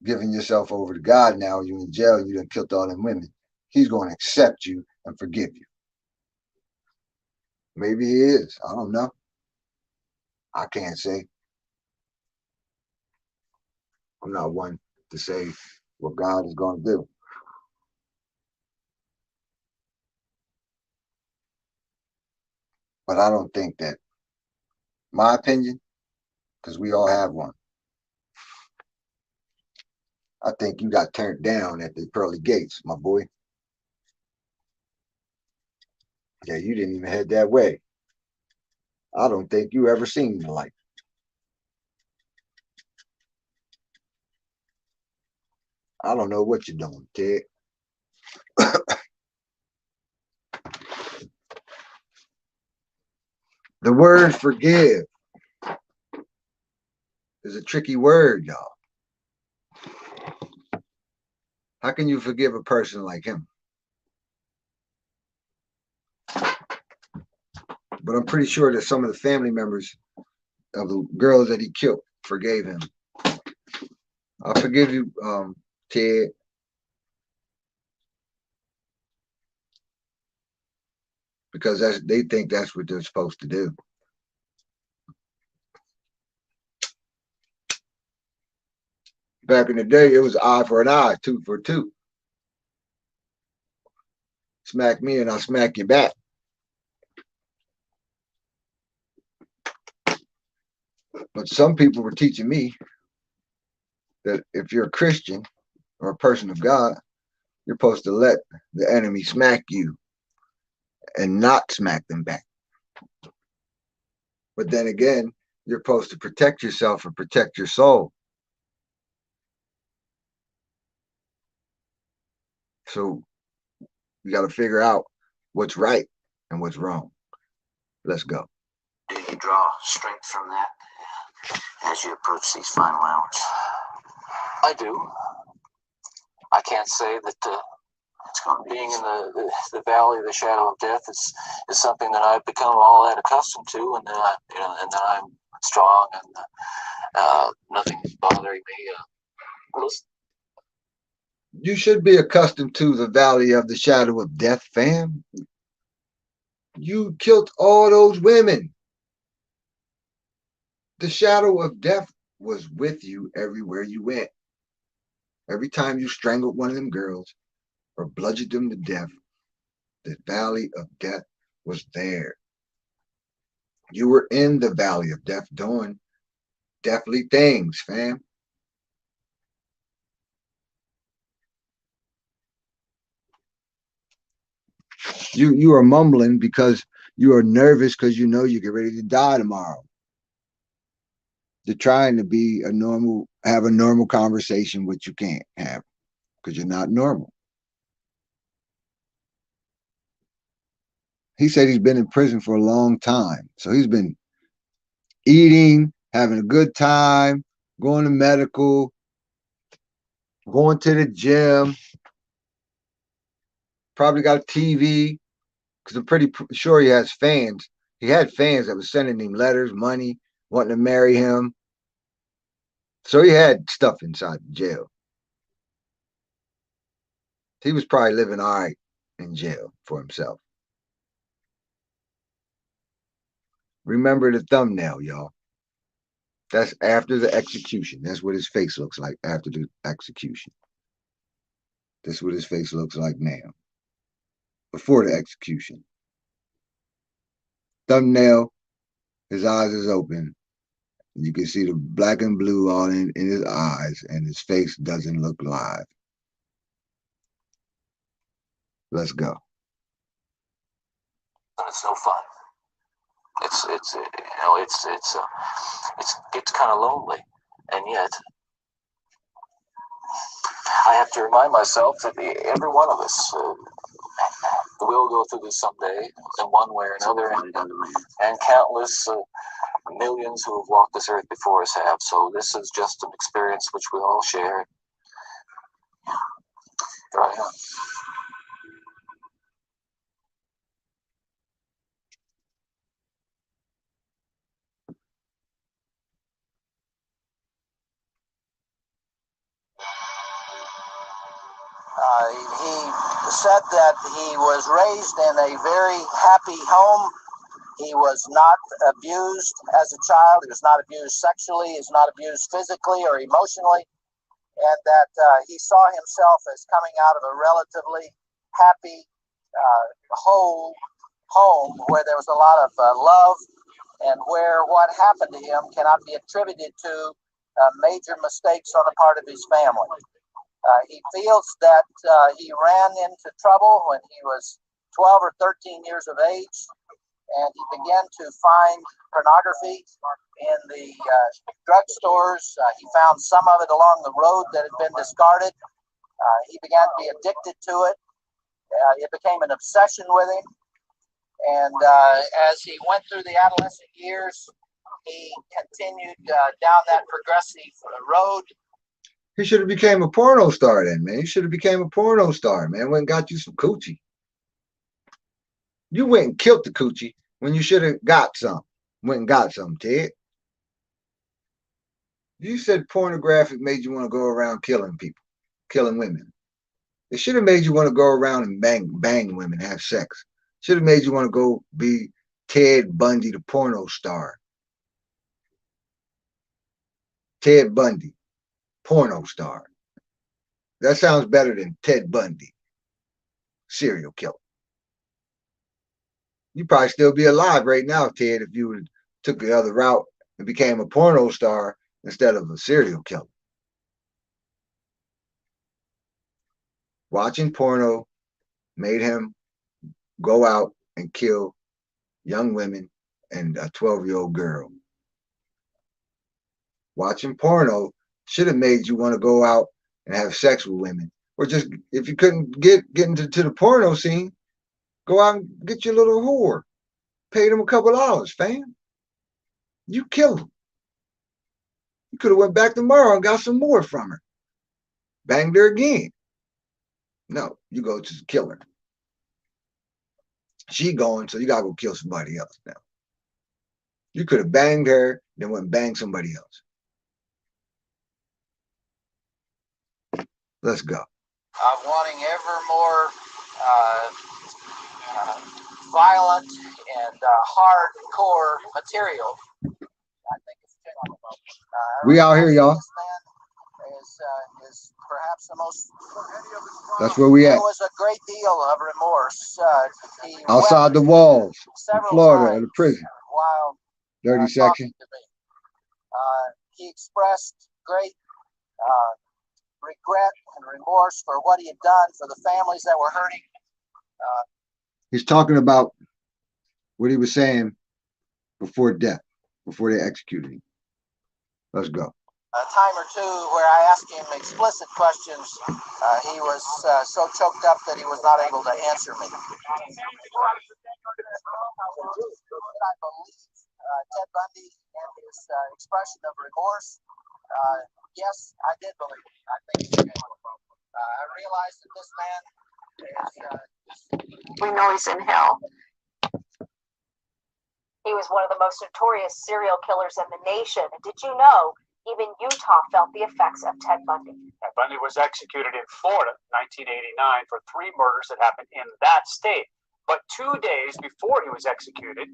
giving yourself over to God now, you're in jail, you done killed all them women. He's going to accept you and forgive you. Maybe he is. I don't know. I can't say. I'm not one to say what God is going to do. But I don't think that, my opinion, because we all have one, I think you got turned down at the pearly gates, my boy. Yeah, you didn't even head that way. I don't think you ever seen the light. I don't know what you're doing, Ted. The word forgive is a tricky word, y'all. How can you forgive a person like him? But I'm pretty sure that some of the family members of the girls that he killed forgave him. I forgive you, Ted. Because they think that's what they're supposed to do. Back in the day, it was eye for an eye, tooth for a tooth. Smack me and I'll smack you back. But some people were teaching me that if you're a Christian or a person of God, you're supposed to let the enemy smack you and not smack them back. But then again, you're supposed to protect yourself and protect your soul. So you got to figure out what's right and what's wrong. Let's go. Do you draw strength from that as you approach these final hours? I do. I can't say that It's going to be being in the valley of the shadow of death is something that I've become all that accustomed to, and that I'm strong and nothing's bothering me. You should be accustomed to the valley of the shadow of death, fam. You killed all those women. The shadow of death was with you everywhere you went. Every time you strangled one of them girls or bludgeoned them to death, the valley of death was there. You were in the valley of death doing deathly things, fam. You are mumbling because you are nervous because you know you get ready to die tomorrow. You're trying to have a normal conversation, which you can't have because you're not normal. He said he's been in prison for a long time. So he's been eating, having a good time, going to medical, going to the gym, probably got a TV because I'm pretty sure he has fans. He had fans that was sending him letters, money, wanting to marry him. So he had stuff inside the jail. He was probably living all right in jail for himself. Remember the thumbnail, y'all. That's after the execution. That's what his face looks like after the execution. That's what his face looks like now. Before the execution. Thumbnail, his eyes is open. You can see the black and blue all in his eyes, and his face doesn't look live. Let's go. It's no fun. It's kind of lonely, and yet I have to remind myself that every one of us will go through this someday in one way or another, and countless millions who have walked this earth before us have. So this is just an experience which we all share. Here I am. He said that he was raised in a very happy home. He was not abused as a child. He was not abused sexually. He was not abused physically or emotionally. And that he saw himself as coming out of a relatively happy, whole home where there was a lot of love, and where what happened to him cannot be attributed to major mistakes on the part of his family. He feels that he ran into trouble when he was 12 or 13 years of age, and he began to find pornography in the drugstores. He found some of it along the road that had been discarded. He began to be addicted to it. It became an obsession with him. And as he went through the adolescent years, he continued down that progressive road. He should have became a porno star then, man. He should have became a porno star, man. Went and got you some coochie. You went and killed the coochie when you should have got some. Went and got some, Ted. You said pornographic made you want to go around killing people, killing women. It should have made you want to go around and bang women, have sex. Should have made you want to go be Ted Bundy, the porno star. Ted Bundy, porno star. That sounds better than Ted Bundy, serial killer. You'd probably still be alive right now, Ted, if you would took the other route and became a porno star instead of a serial killer. Watching porno made him go out and kill young women and a 12-year-old girl. Watching porno should have made you want to go out and have sex with women. Or just, if you couldn't get into the porno scene, go out and get your little whore. Pay them a couple dollars, fam. You kill them. You could have went back tomorrow and got some more from her. Banged her again. No, you go to the killer. She going, so you gotta go kill somebody else now. You could have banged her, then went and banged somebody else. Let's go. Wanting ever more violent and hardcore material. I think it's we out here, y'all. This man is perhaps the most. That's where we at. There was a great deal of remorse. Outside the walls of Florida, at the prison. While dirty section. He expressed great regret and remorse for what he had done for the families that were hurting. He's talking about what he was saying before death, before they executed him. Let's go. A time or two where I asked him explicit questions, he was so choked up that he was not able to answer me. Did I believe Ted Bundy and his expression of remorse? Yes, I did believe it. I think I realized that this man is. We know he's in hell. He was one of the most notorious serial killers in the nation. And did you know even Utah felt the effects of Ted Bundy? Ted Bundy was executed in Florida in 1989 for 3 murders that happened in that state. But 2 days before he was executed,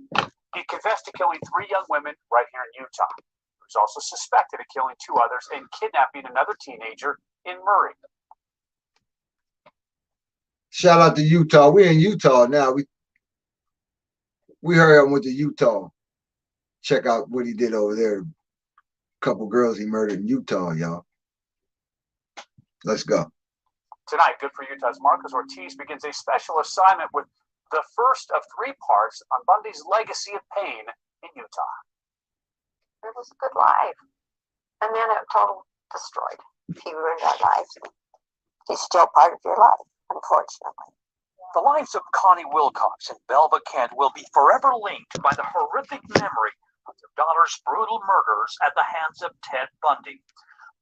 he confessed to killing 3 young women right here in Utah. He was also suspected of killing 2 others and kidnapping another teenager in Murray. Shout out to Utah. We're in Utah now. We hurry up with the Utah. Check out what he did over there. Couple girls he murdered in Utah, y'all. Let's go. Tonight, Good for Utah's Marcus Ortiz begins a special assignment with the first of 3 parts on Bundy's legacy of pain in Utah. It was a good life. And then it totally destroyed. He ruined our lives. He's still part of your life, unfortunately. The lives of Connie Wilcox and Belva Kent will be forever linked by the horrific memory of their daughter's brutal murders at the hands of Ted Bundy.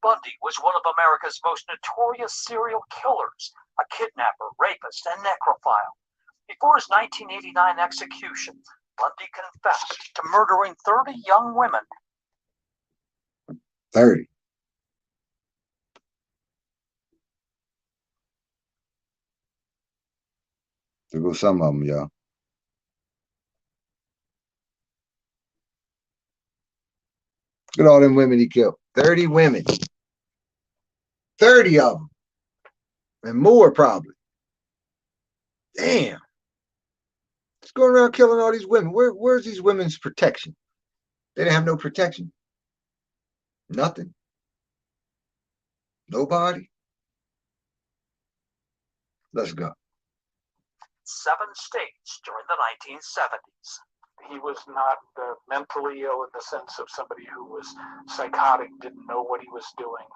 Bundy was one of America's most notorious serial killers, a kidnapper, rapist, and necrophile. Before his 1989 execution, Bundy confessed to murdering 30 young women. 30. There go some of them, y'all. Look at all them women he killed. 30 women. 30 of them. And more probably. Damn. What's going around killing all these women? Where's these women's protection? They didn't have no protection. Nothing. Nobody. Let's go. 7 states during the 1970s. He was not mentally ill in the sense of somebody who was psychotic, didn't know what he was doing.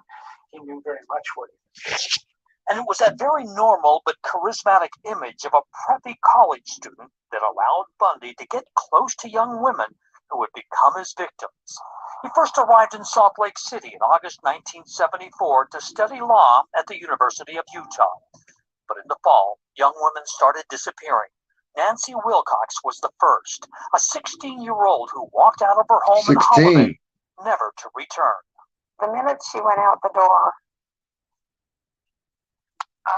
He knew very much what he was doing. And it was that very normal but charismatic image of a preppy college student that allowed Bundy to get close to young women who would become his victims. He first arrived in Salt Lake City in August 1974 to study law at the University of Utah. But in the fall, young women started disappearing. Nancy Wilcox was the first, a 16-year-old who walked out of her home in Holiday, never to return. The minute she went out the door.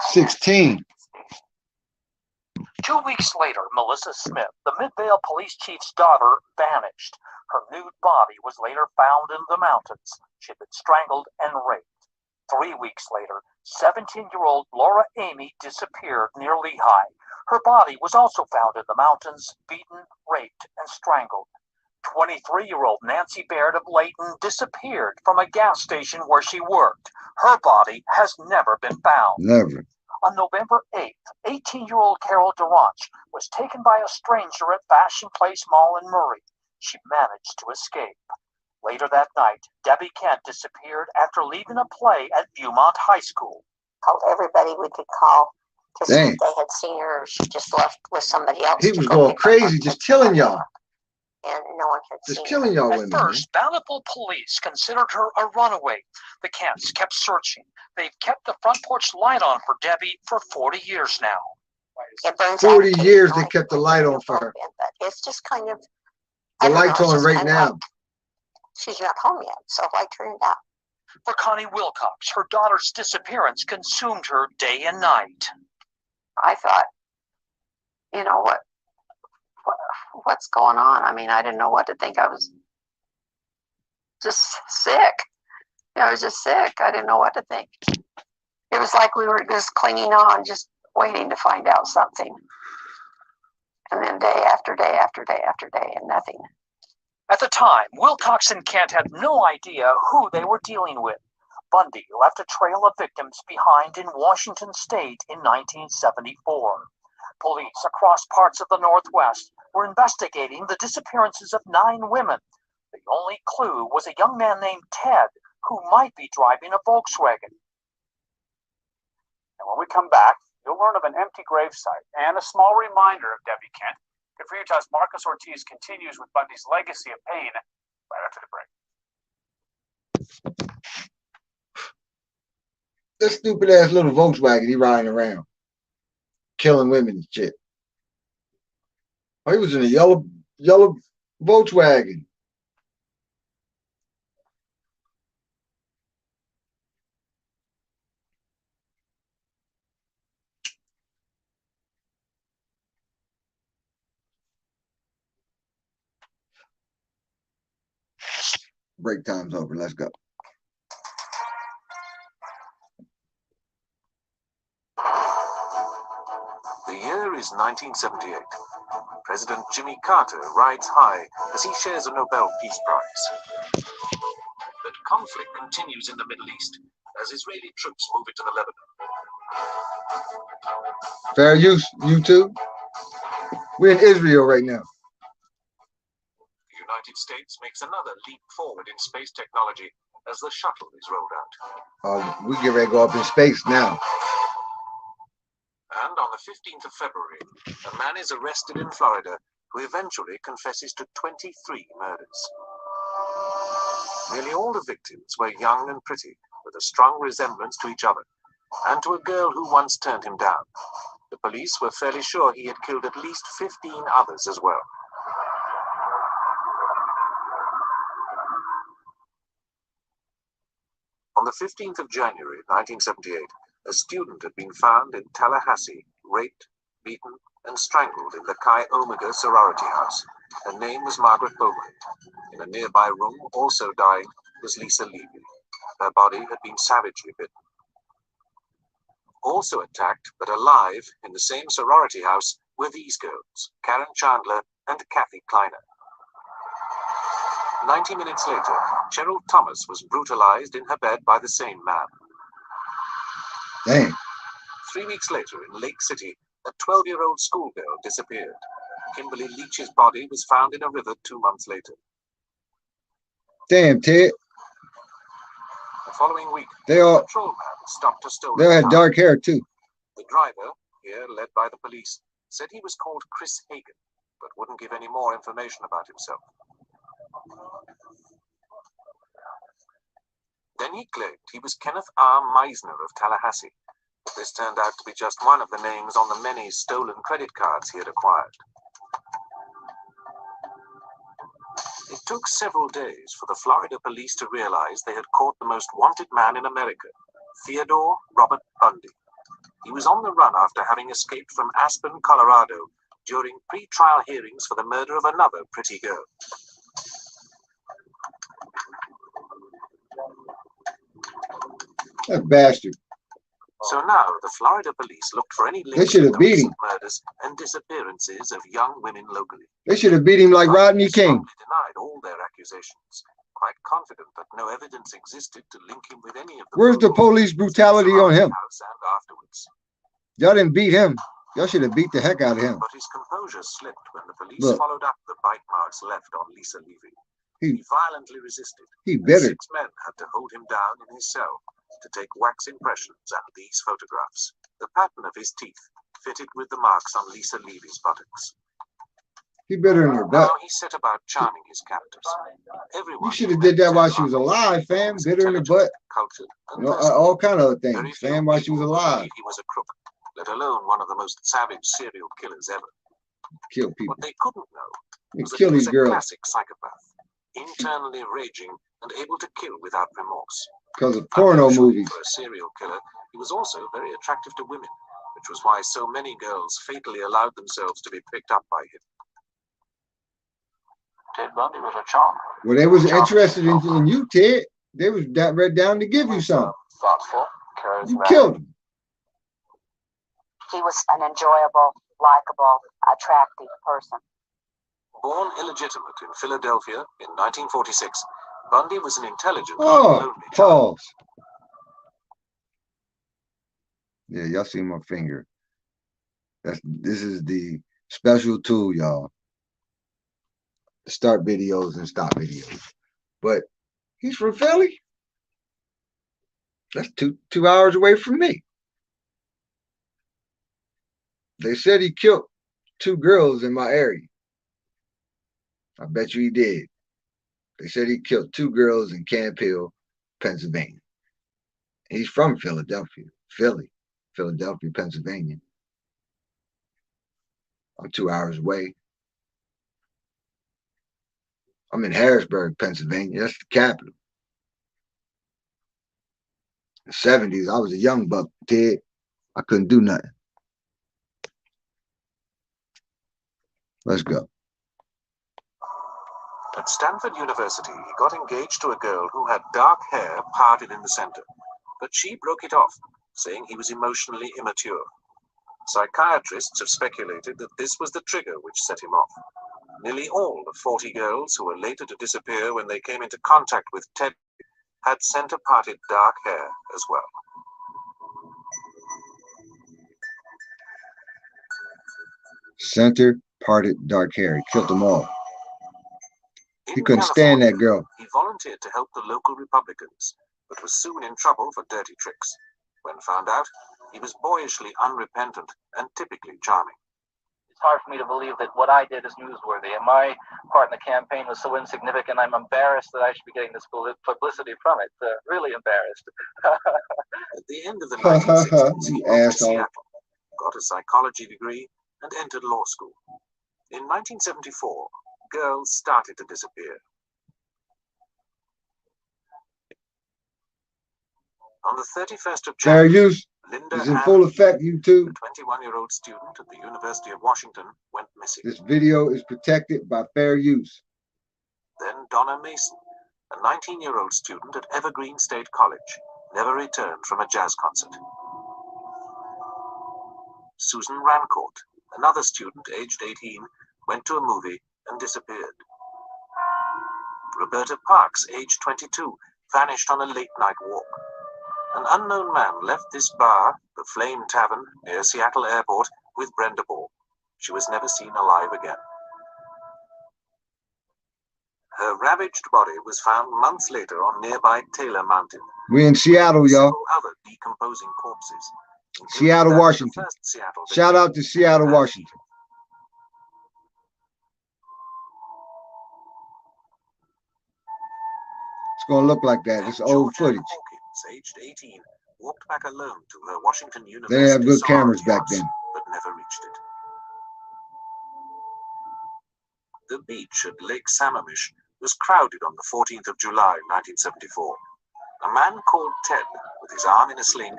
16. 2 weeks later, Melissa Smith, the Midvale police chief's daughter, vanished. Her nude body was later found in the mountains. She had been strangled and raped. 3 weeks later, 17-year-old Laura Amy disappeared near Lehigh. Her body was also found in the mountains, beaten, raped, and strangled. 23-year-old Nancy Baird of Layton disappeared from a gas station where she worked. Her body has never been found. Never. On November 8th, 18-year-old Carol Duranch was taken by a stranger at Fashion Place Mall in Murray. She managed to escape. Later that night, Debbie Kent disappeared after leaving a play at Viewmont High School. Called everybody we could call to see Dang. if they had seen her or she just left with somebody else. He was going crazy, just killing y'all. And no one had Just seen killing her. y'all At women. first, Bountiful police considered her a runaway. The Kents kept searching. They've kept the front porch light on for Debbie for 40 years now. It burns 40 out years they occasionally. kept the light on for her. But it's just kind of. The I don't light's know, it's on just right kind of now. like she's not home yet, so why turn it out? For Connie Wilcox, her daughter's disappearance consumed her day and night. I thought, you know, what's going on? I mean, I didn't know what to think. I was just sick. I was just sick. I didn't know what to think. It was like we were just clinging on, just waiting to find out something. And then day after day after day after day, and nothing. At the time, Wilcox and Kent had no idea who they were dealing with. Bundy left a trail of victims behind in Washington state in 1974. Police across parts of the Northwest were investigating the disappearances of 9 women. The only clue was a young man named Ted, who might be driving a Volkswagen. And when we come back, you'll learn of an empty gravesite and a small reminder of Debbie Kent. Good for Utah's Marcus Ortiz continues with Bundy's legacy of pain right after the break. This stupid ass little Volkswagen he riding around, killing women and shit. Oh, he was in a yellow Volkswagen. Break time's over. Let's go. The year is 1978. President Jimmy Carter rides high as he shares a Nobel Peace Prize. But conflict continues in the Middle East as Israeli troops move into the Lebanon. Fair use, YouTube. We're in Israel right now. The United States makes another leap forward in space technology as the shuttle is rolled out. We get ready to go up in space now. And on the 15th of February, a man is arrested in Florida who eventually confesses to 23 murders. Nearly all the victims were young and pretty, with a strong resemblance to each other, and to a girl who once turned him down. The police were fairly sure he had killed at least 15 others as well. On the 15th of January, 1978, a student had been found in Tallahassee, raped, beaten, and strangled in the Chi Omega sorority house. Her name was Margaret Beaumont. In a nearby room, also dying, was Lisa Levy. Her body had been savagely bitten. Also attacked, but alive, in the same sorority house, were these girls, Karen Chandler and Kathy Kleiner. 90 minutes later, Cheryl Thomas was brutalized in her bed by the same man. Dang. 3 weeks later, in Lake City, A 12-year-old schoolgirl disappeared. Kimberly Leach's body was found in a river 2 months later. Damn, Ted. The following week, They all a patrolman stopped a stolen they had car. dark hair too. The driver, here led by the police, said he was called Chris Hagen, but wouldn't give any more information about himself. Then he claimed he was Kenneth R. Meisner of Tallahassee, but this turned out to be just one of the names on the many stolen credit cards he had acquired. It took several days for the Florida police to realize they had caught the most wanted man in America, Theodore Robert Bundy. He was on the run after having escaped from Aspen, Colorado, during pre-trial hearings for the murder of another pretty girl. That bastard. So now the Florida police looked for any They links should to have beat recent him. murders and disappearances of young women locally. They should have beat him like Rodney Bundy King. strongly denied all their accusations, quite confident that no evidence existed to link him with any of the Where's the police brutality on him? house and afterwards. Y'all didn't beat him. Y'all should have beat the heck out of him. But his composure slipped when the police Look. followed up the bite marks left on Lisa Levy. He He violently resisted. he and bitter. 6 men had to hold him down in his cell to take wax impressions and these photographs. The pattern of his teeth fitted with the marks on Lisa Levy's buttocks. He bitter in her butt. Now he set about charming his captors. Everyone You should have did that while she was alive, fam. Bitter in the butt. cultured, and You know, versatile. all kind of other Very things, few fam, while she was people alive. believed he was a crook, let alone one of the most savage serial killers ever. Kill people. What they couldn't know They was that kill he was these a girls classic psychopath, internally raging and able to kill without remorse. because of porno Unusually movies. for a serial killer, he was also very attractive to women, which was why so many girls fatally allowed themselves to be picked up by him. Ted Bundy was a charmer. Well, they was interested in you, Ted. They was right down to give you something. Thoughtful, You charismatic. killed him. He was an enjoyable, likable, attractive person. Born illegitimate in Philadelphia in 1946, Bundy was an intelligent but Oh, lonely child. pause. Yeah, y'all see my finger. This is the special tool, y'all. To start videos and stop videos. But he's from Philly. That's two hours away from me. They said he killed 2 girls in my area. I bet you he did. They said he killed 2 girls in Camp Hill, Pennsylvania. He's from Philadelphia, Philadelphia, Pennsylvania. I'm 2 hours away. I'm in Harrisburg, Pennsylvania. That's the capital. In the 70s, I was a young buck, Ted. I couldn't do nothing. Let's go. At Stanford University, he got engaged to a girl who had dark hair parted in the center, but she broke it off, saying he was emotionally immature. Psychiatrists have speculated that this was the trigger which set him off. Nearly all the 40 girls who were later to disappear when they came into contact with Ted had center-parted dark hair as well. Center parted dark hair. He killed them all. In He couldn't stand that girl. He volunteered to help the local Republicans, but was soon in trouble for dirty tricks. When found out, he was boyishly unrepentant and typically charming. It's hard for me to believe that what I did is newsworthy, and my part in the campaign was so insignificant. I'm embarrassed that I should be getting this publicity from it. Really embarrassed. At the end of the 1960s, he You moved to asshole. Seattle, got a psychology degree, and entered law school. In 1974, girls started to disappear. On the 31st of Fair January, use Linda is in Ann full effect, YouTube. a 21-year-old student at the University of Washington, went missing. This video is protected by fair use. Then Donna Mason, a 19-year-old student at Evergreen State College, never returned from a jazz concert. Susan Rancourt, another student aged 18, went to a movie and disappeared. Roberta Parks, aged 22, vanished on a late-night walk. An unknown man left this bar, the Flame Tavern, near Seattle Airport, with Brenda Ball. She was never seen alive again. Her ravaged body was found months later on nearby Taylor Mountain. We in Seattle, y'all. Several other decomposing corpses. Seattle, Washington. Shout out to Seattle, Washington. It's going to look like that. It's old footage. Hawkins, aged 18, walked back alone to her Washington University. They have good cameras back then. But never reached it. The beach at Lake Sammamish was crowded on the 14th of July, 1974. A man called Ted, with his arm in a sling,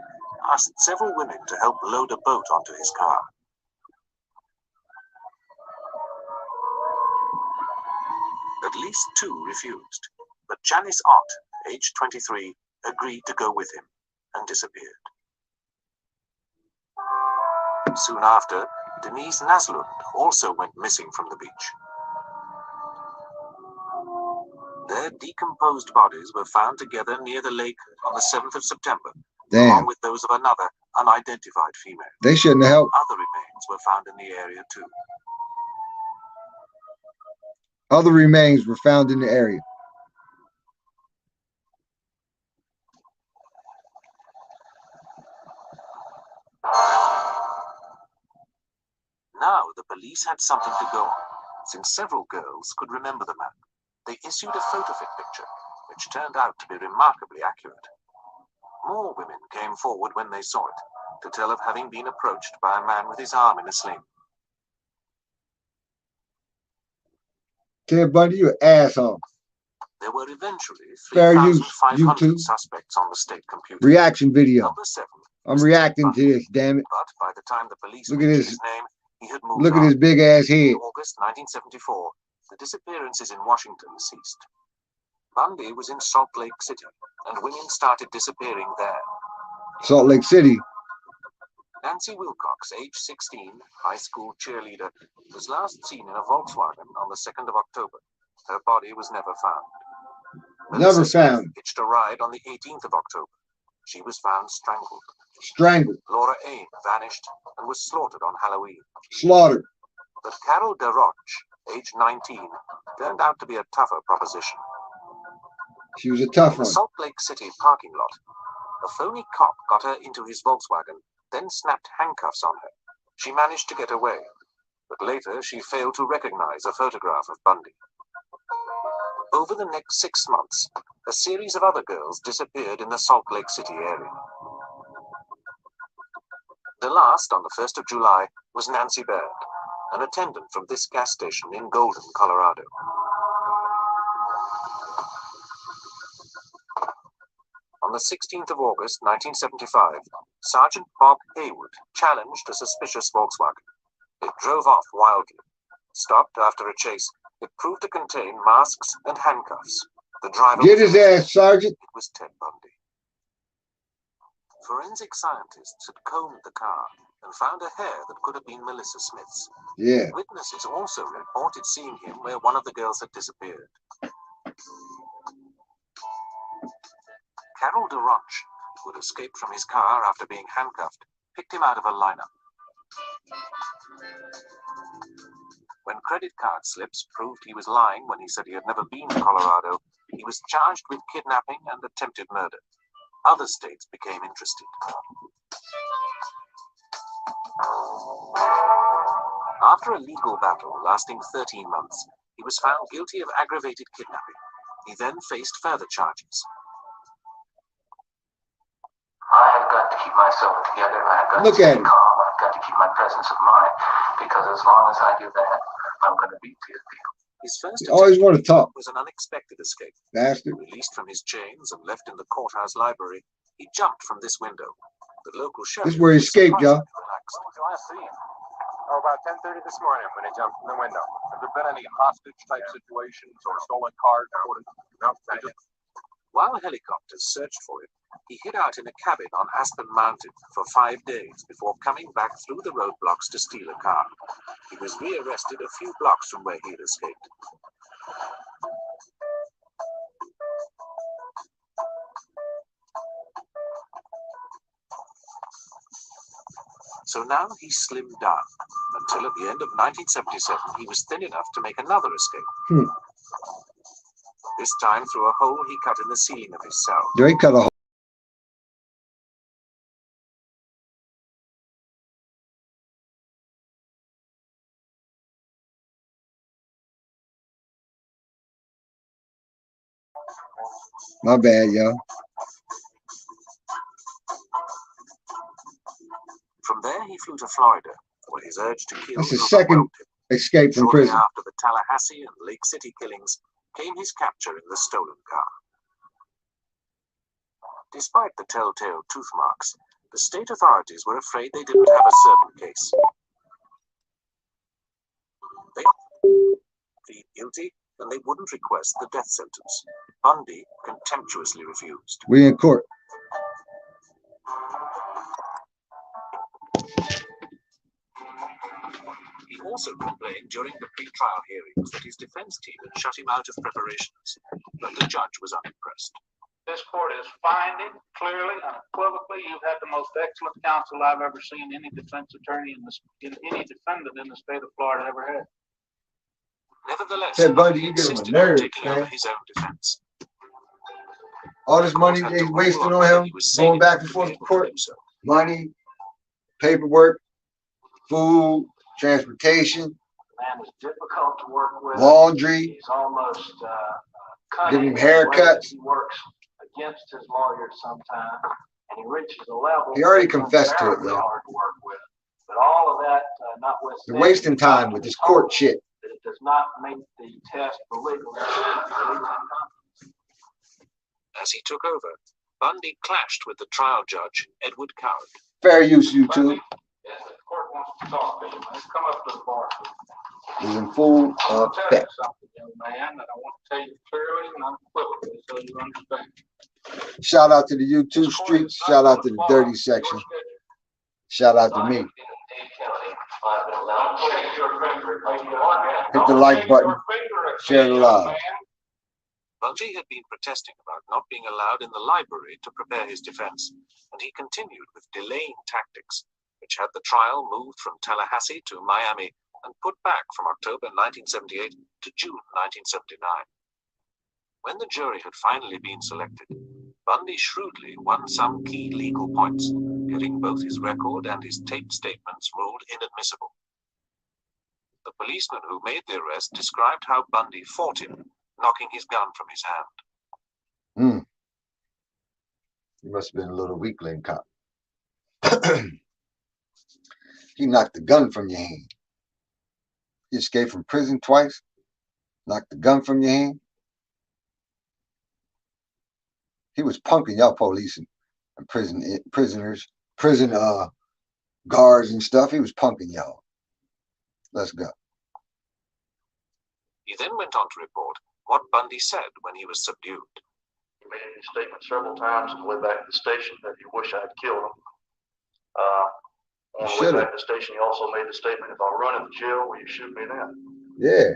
asked several women to help load a boat onto his car. At least 2 refused, but Janice Ott, aged 23, agreed to go with him and disappeared. Soon after, Denise Naslund also went missing from the beach. Their decomposed bodies were found together near the lake on the 7th of September, along with those of another unidentified female. They shouldn't have helped. Other remains were found in the area too. Other remains were found in the area. Now the police had something to go on, since several girls could remember the man. They issued a photo-fit picture, which turned out to be remarkably accurate. More women came forward when they saw it, to tell of having been approached by a man with his arm in a sling. Ted Bundy, you an asshole. There were eventually 3,500 suspects on the state computer. Reaction video. Number 7. I'm reacting to this, damn it. But by the time the police look at his name, he had moved look at his big ass head. In August 1974, the disappearances in Washington ceased. Bundy was in Salt Lake City, and women started disappearing there. Salt Lake City. Nancy Wilcox, age 16, high school cheerleader, was last seen in a Volkswagen on the 2nd of October. Her body was never found. Never found. Hitched a ride on the 18th of October. She was found strangled. Strangled. Laura Ain vanished and was slaughtered on Halloween. Slaughtered. But Carol DeRoche, age 19, turned out to be a tougher proposition. She was a tough one. In the Salt Lake City parking lot, a phony cop got her into his Volkswagen, then snapped handcuffs on her. She managed to get away, but later she failed to recognize a photograph of Bundy. Over the next 6 months, a series of other girls disappeared in the Salt Lake City area. The last, on the 1st of July, was Nancy Baird, an attendant from this gas station in Golden, Colorado. On the 16th of August, 1975, Sergeant Bob Haywood challenged a suspicious Volkswagen. It drove off wildly. Stopped after a chase, it proved to contain masks and handcuffs. The driver... Get his ass, Sergeant! It was Ted Bundy. Forensic scientists had combed the car and found a hair that could have been Melissa Smith's. Yeah. Witnesses also reported seeing him where one of the girls had disappeared. Carol DeRoche, who had escaped from his car after being handcuffed, picked him out of a lineup. When credit card slips proved he was lying when he said he had never been to Colorado, he was charged with kidnapping and attempted murder. Other states became interested. After a legal battle lasting 13 months, he was found guilty of aggravated kidnapping. He then faced further charges. I have got to keep myself together, and I've got to stay calm. I've got to keep my presence of mind, because as long as I do that, I'm going to beat these people. His first always want to talk. Was an unexpected escape. Bastard. Released from his chains and left in the courthouse library, he jumped from this window. The local sheriff... This is where he escaped, y'all. When was your last scene? Oh, about 10:30 this morning when he jumped from the window. Have there been any hostage-type situations or stolen cars reported? No. While helicopters searched for him, he hid out in a cabin on Aspen Mountain for 5 days before coming back through the roadblocks to steal a car. He was rearrested a few blocks from where he had escaped. So now he slimmed down, until at the end of 1977 he was thin enough to make another escape. This time through a hole he cut in the ceiling of his cell. They cut a hole. My bad, yo. From there he flew to Florida, where his urge to kill That's the second escape from Shortly prison. after the Tallahassee and Lake City killings came his capture in the stolen car. Despite the telltale tooth marks, the state authorities were afraid they didn't have a certain case. They plead guilty, and they wouldn't request the death sentence. Bundy contemptuously refused. We in court. He also complained during the pre-trial hearings that his defense team had shut him out of preparations, but the judge was unimpressed. This court is finding clearly, unequivocally, you've had the most excellent counsel I've ever seen any defense attorney any defendant in the state of Florida ever had. Nevertheless, Ted Bundy, you get him a insisted on nerve, taking over his own defense. All this money they wasting on him, going back and forth to court, money, paperwork, food, transportation, Man was difficult to work with. laundry, He's almost giving him haircuts. He works against his lawyers sometimes, and he reaches a level. He already confessed to it, though. Hard to work with. But all of that, They're notwithstanding, wasting time with this court shit. that it does not make the test for legal. As he took over, Bundy clashed with the trial judge, Edward Coward. Fair use, YouTube. Yes, the court wants to talk to you. Let's come up to the bar. Is in full I'll tell you effect. something, young man, that I want to tell you clearly and unequivocally so you understand. Shout out to the YouTube streets. Shout out to the dirty section. Shout out to me. Hit the like button. Share the love. Bundy had been protesting about not being allowed in the library to prepare his defense, and he continued with delaying tactics, which had the trial moved from Tallahassee to Miami and put back from October 1978 to June 1979. When the jury had finally been selected, Bundy shrewdly won some key legal points, getting both his record and his taped statements ruled inadmissible. The policeman who made the arrest described how Bundy fought him, knocking his gun from his hand. He must have been a little weakling cop. He knocked the gun from your hand. You escaped from prison twice, knocked the gun from your hand. He was punking y'all police and prisoners, prison guards and stuff. He was punking y'all. Let's go. He then went on to report what Bundy said when he was subdued. He made a statement several times on the way back to the station that he wished I had killed him. On the way back to the station, he also made the statement, if I run into jail, will you shoot me then? Yeah.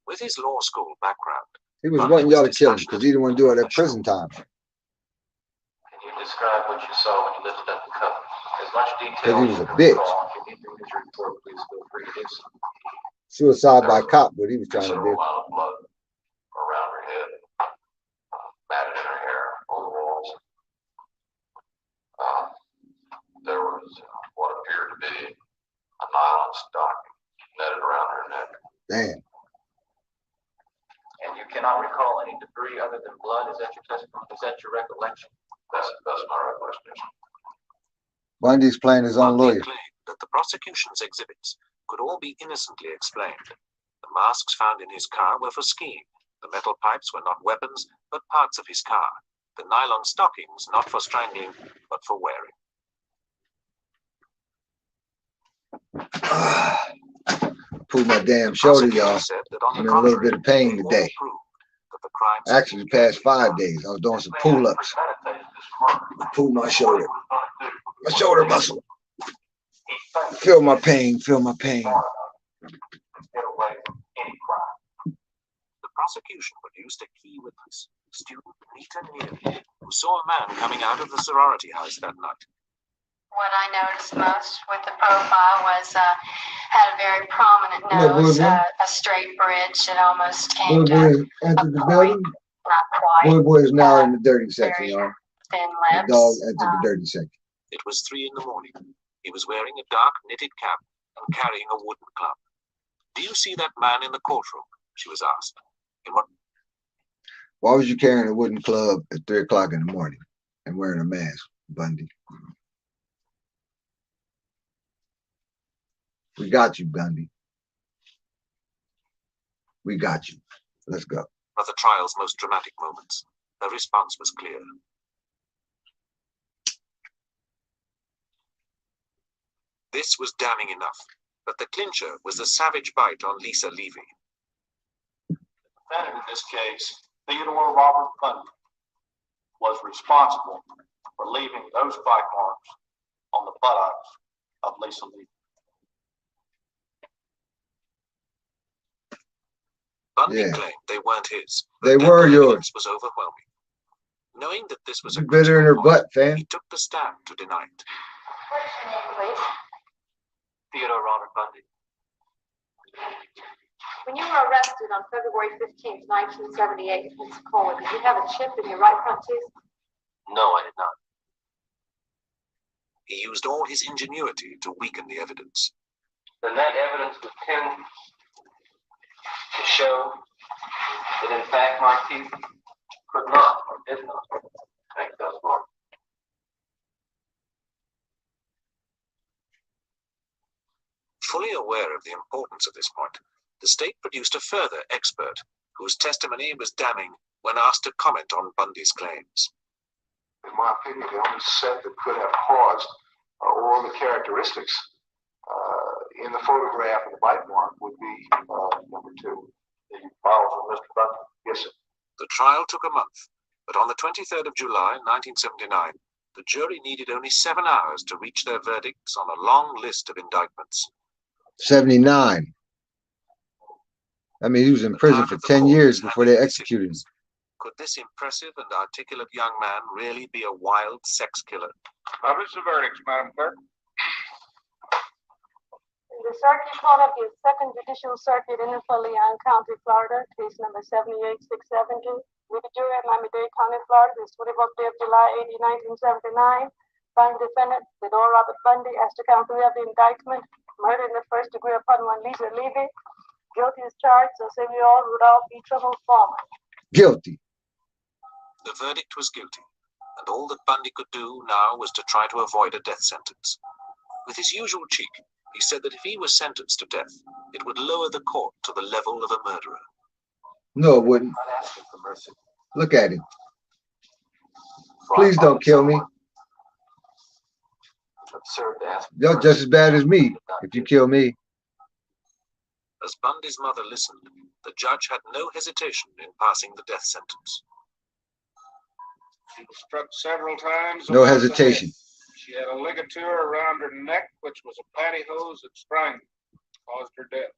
With his law school background, he was wanting y'all to kill him because he didn't want to do all that prison time. Can you describe what you saw when you lifted up the cover? As much detail because he was a bitch. Report, please feel free to do so. Suicide by cop, what he was trying to do. A lot of blood around her head, matted in her hair, on the walls. There was what appeared to be a nylon stocking netted around her neck. Damn. And you cannot recall any debris other than blood? Is that your testimony? Is that your recollection? That's my recollection. Bundy's playing his own lawyer. Claimed that the prosecution's exhibits could all be innocently explained. The masks found in his car were for skiing. The metal pipes were not weapons, but parts of his car. The nylon stockings not for strangling, but for wearing. Pulled my damn shoulder, y'all. I'm in a little bit of pain today. Actually, the past 5 days, I was doing some pull-ups. I pulled my shoulder muscle. Feel my pain, feel my pain. The prosecution produced a key witness, student Nita Neal, who saw a man coming out of the sorority house that night. What I noticed most with the profile was had a very prominent nose, a straight bridge that almost came to Boy entered the building. not quite. Boy is now in the dirty section, y'all. Thin The lips. dog entered the dirty section. It was 3 in the morning. He was wearing a dark knitted cap and carrying a wooden club. Do you see that man in the courtroom? She was asked. Why was you carrying a wooden club at 3 o'clock in the morning and wearing a mask, Bundy? We got you, Bundy. We got you. Let's go. Of the trial's most dramatic moments, her response was clear. This was damning enough, but the clincher was the savage bite on Lisa Levy. The defendant in this case, Theodore Robert Bundy, was responsible for leaving those bite marks on the buttocks of Lisa Levy. Bundy claimed they weren't his. They were yours. Evidence was overwhelming. Knowing that this was a bitter in her butt, fam. he took the stand to deny it. What's your name, please? Theodore Robert Bundy. When you were arrested on February 15th, 1978 in Pensacola, did you have a chip in your right front tooth? No, I did not. He used all his ingenuity to weaken the evidence. Then that evidence would tend to show that in fact my teeth could not or did not make those marks. Fully aware of the importance of this point, the state produced a further expert whose testimony was damning when asked to comment on Bundy's claims. In my opinion, the only set that could have caused all the characteristics in the photograph of the bite mark would be number 2, the bottles of Mr. Bundy. Yes, sir. The trial took a month, but on the 23rd of July, 1979, the jury needed only 7 hours to reach their verdicts on a long list of indictments. 79. I mean, he was in prison for 10 years before they executed him. Could this impressive and articulate young man really be a wild sex killer? Publish the verdicts, Madam Clerk. In the Circuit Court of the Second Judicial Circuit in Leon County, Florida, case number 78670, with the jury at Miami-Dade County, Florida, this 24th day of July 1979, find the defendant, Theodore Robert Bundy, as to count 3 of the indictment, murder in the first degree upon one Lisa Levy, guilty as charged, Samuel Rudolph E. Trimble Foreman. Guilty. The verdict was guilty, and all that Bundy could do now was to try to avoid a death sentence. With his usual cheek, he said that if he was sentenced to death, it would lower the court to the level of a murderer. No, it wouldn't. I'm not asking for mercy. Look at him. Please don't kill me. It's absurd to ask. You're just as bad as me if you kill me. As Bundy's mother listened, the judge had no hesitation in passing the death sentence. She was struck several times. No hesitation. She had a ligature around her neck, which was a pantyhose that strangled, caused her death.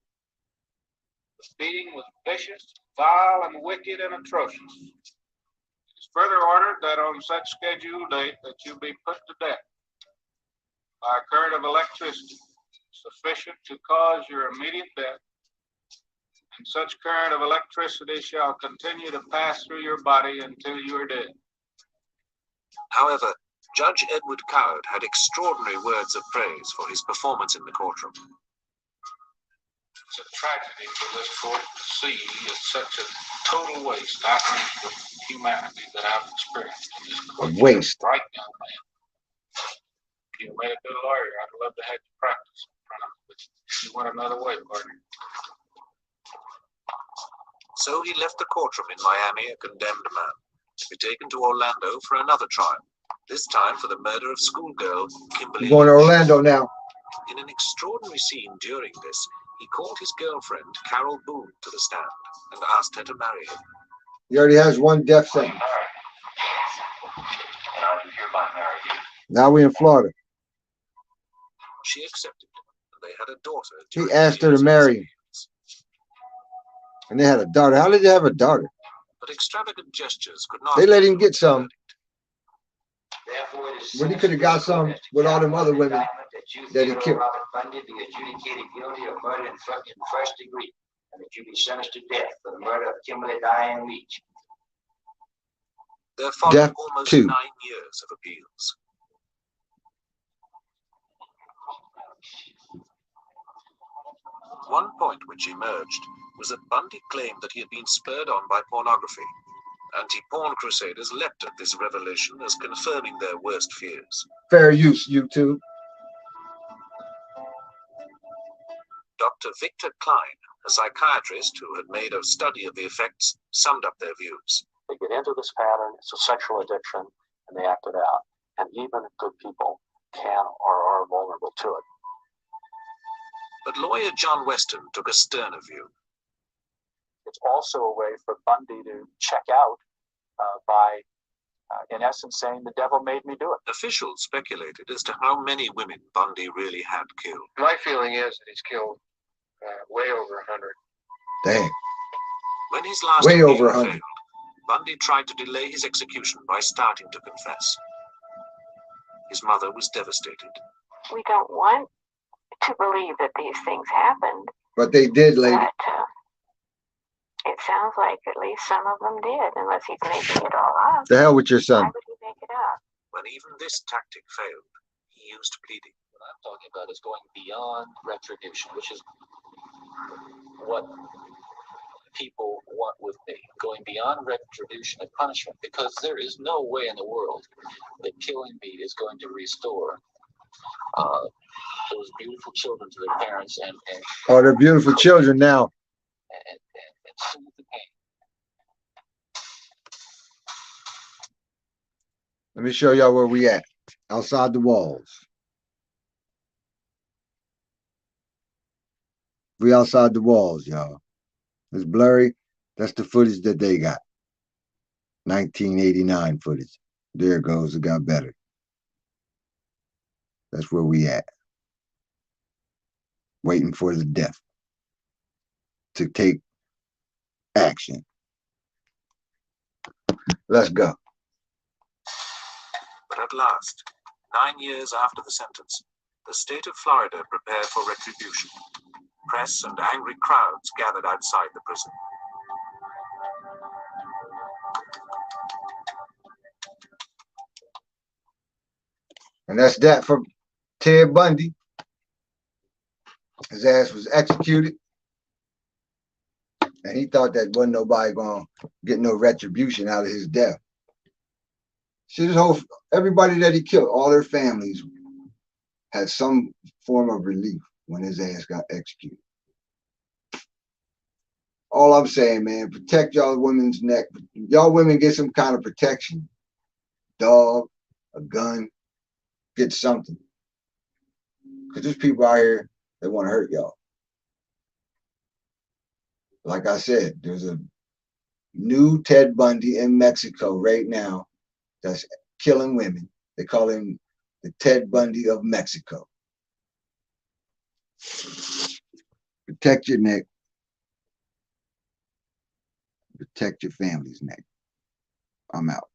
The beating was vicious, vile, and wicked, and atrocious. It is further ordered that on such scheduled date that you be put to death by a current of electricity sufficient to cause your immediate death, and such current of electricity shall continue to pass through your body until you are dead. However, Judge Edward Coward had extraordinary words of praise for his performance in the courtroom. It's a tragedy for this court to see such a total waste, I think, of humanity that I've experienced in this court. A waste. Right, young man. You made a good lawyer. I'd love to have you practice in front of me, but you went another way, partner. So he left the courtroom in Miami a condemned man, to be taken to Orlando for another trial, this time for the murder of schoolgirl Kimberly. We're going to Orlando now. In an extraordinary scene during this, he called his girlfriend, Carol Boone, to the stand and asked her to marry him. He already has 1 death sentence. And I do hereby marry you. Now we're in Florida. She accepted, and they had a daughter. He asked her to marry him. And they had a daughter. How did they have a daughter? But extravagant gestures could not. They let him get some. When he could have got some with all them other women that he killed. Robert Bundy be adjudicated guilty of murder in the first degree, and that you be sentenced to death for the murder of Kimberly Diane Leach. There followed almost 9 years of appeals. One point which emerged was that Bundy claimed that he had been spurred on by pornography. Anti-porn crusaders leapt at this revelation as confirming their worst fears. Fair use, YouTube. Dr. Victor Klein, a psychiatrist who had made a study of the effects, summed up their views. They get into this pattern, it's a sexual addiction, and they act it out. And even good people can or are vulnerable to it. But lawyer John Weston took a sterner view. It's also a way for Bundy to check out by, in essence, saying the devil made me do it. Officials speculated as to how many women Bundy really had killed. My feeling is that he's killed way over 100. Dang. When his last way appeal over 100. failed, Bundy tried to delay his execution by starting to confess. His mother was devastated. We don't want to believe that these things happened. But they did, lady. But it sounds like at least some of them did, unless he's making it all up. The hell with your son. Why would he make it up? When even this tactic failed, he used pleading. What I'm talking about is going beyond retribution, which is what people want with me, going beyond retribution and punishment, because there is no way in the world that killing me is going to restore those beautiful children to their parents and oh, they're beautiful children now. And soothe the pain. Let me show y'all where we at. Outside the walls. We outside the walls, y'all. It's blurry. That's the footage that they got. 1989 footage. There it goes. It got better. That's where we at. Waiting for the death to take action. Let's go. But at last, 9 years after the sentence, the state of Florida prepared for retribution. Press and angry crowds gathered outside the prison. And that's that for Ted Bundy. His ass was executed. And he thought that wasn't nobody going to get no retribution out of his death. See, everybody that he killed, all their families had some form of relief when his ass got executed. All I'm saying, man, protect y'all women's neck. Y'all women get some kind of protection. Dog, a gun, get something. Because there's people out here that want to hurt y'all. Like I said, there's a new Ted Bundy in Mexico right now that's killing women. They call him the Ted Bundy of Mexico. Protect your neck. Protect your family's neck. I'm out.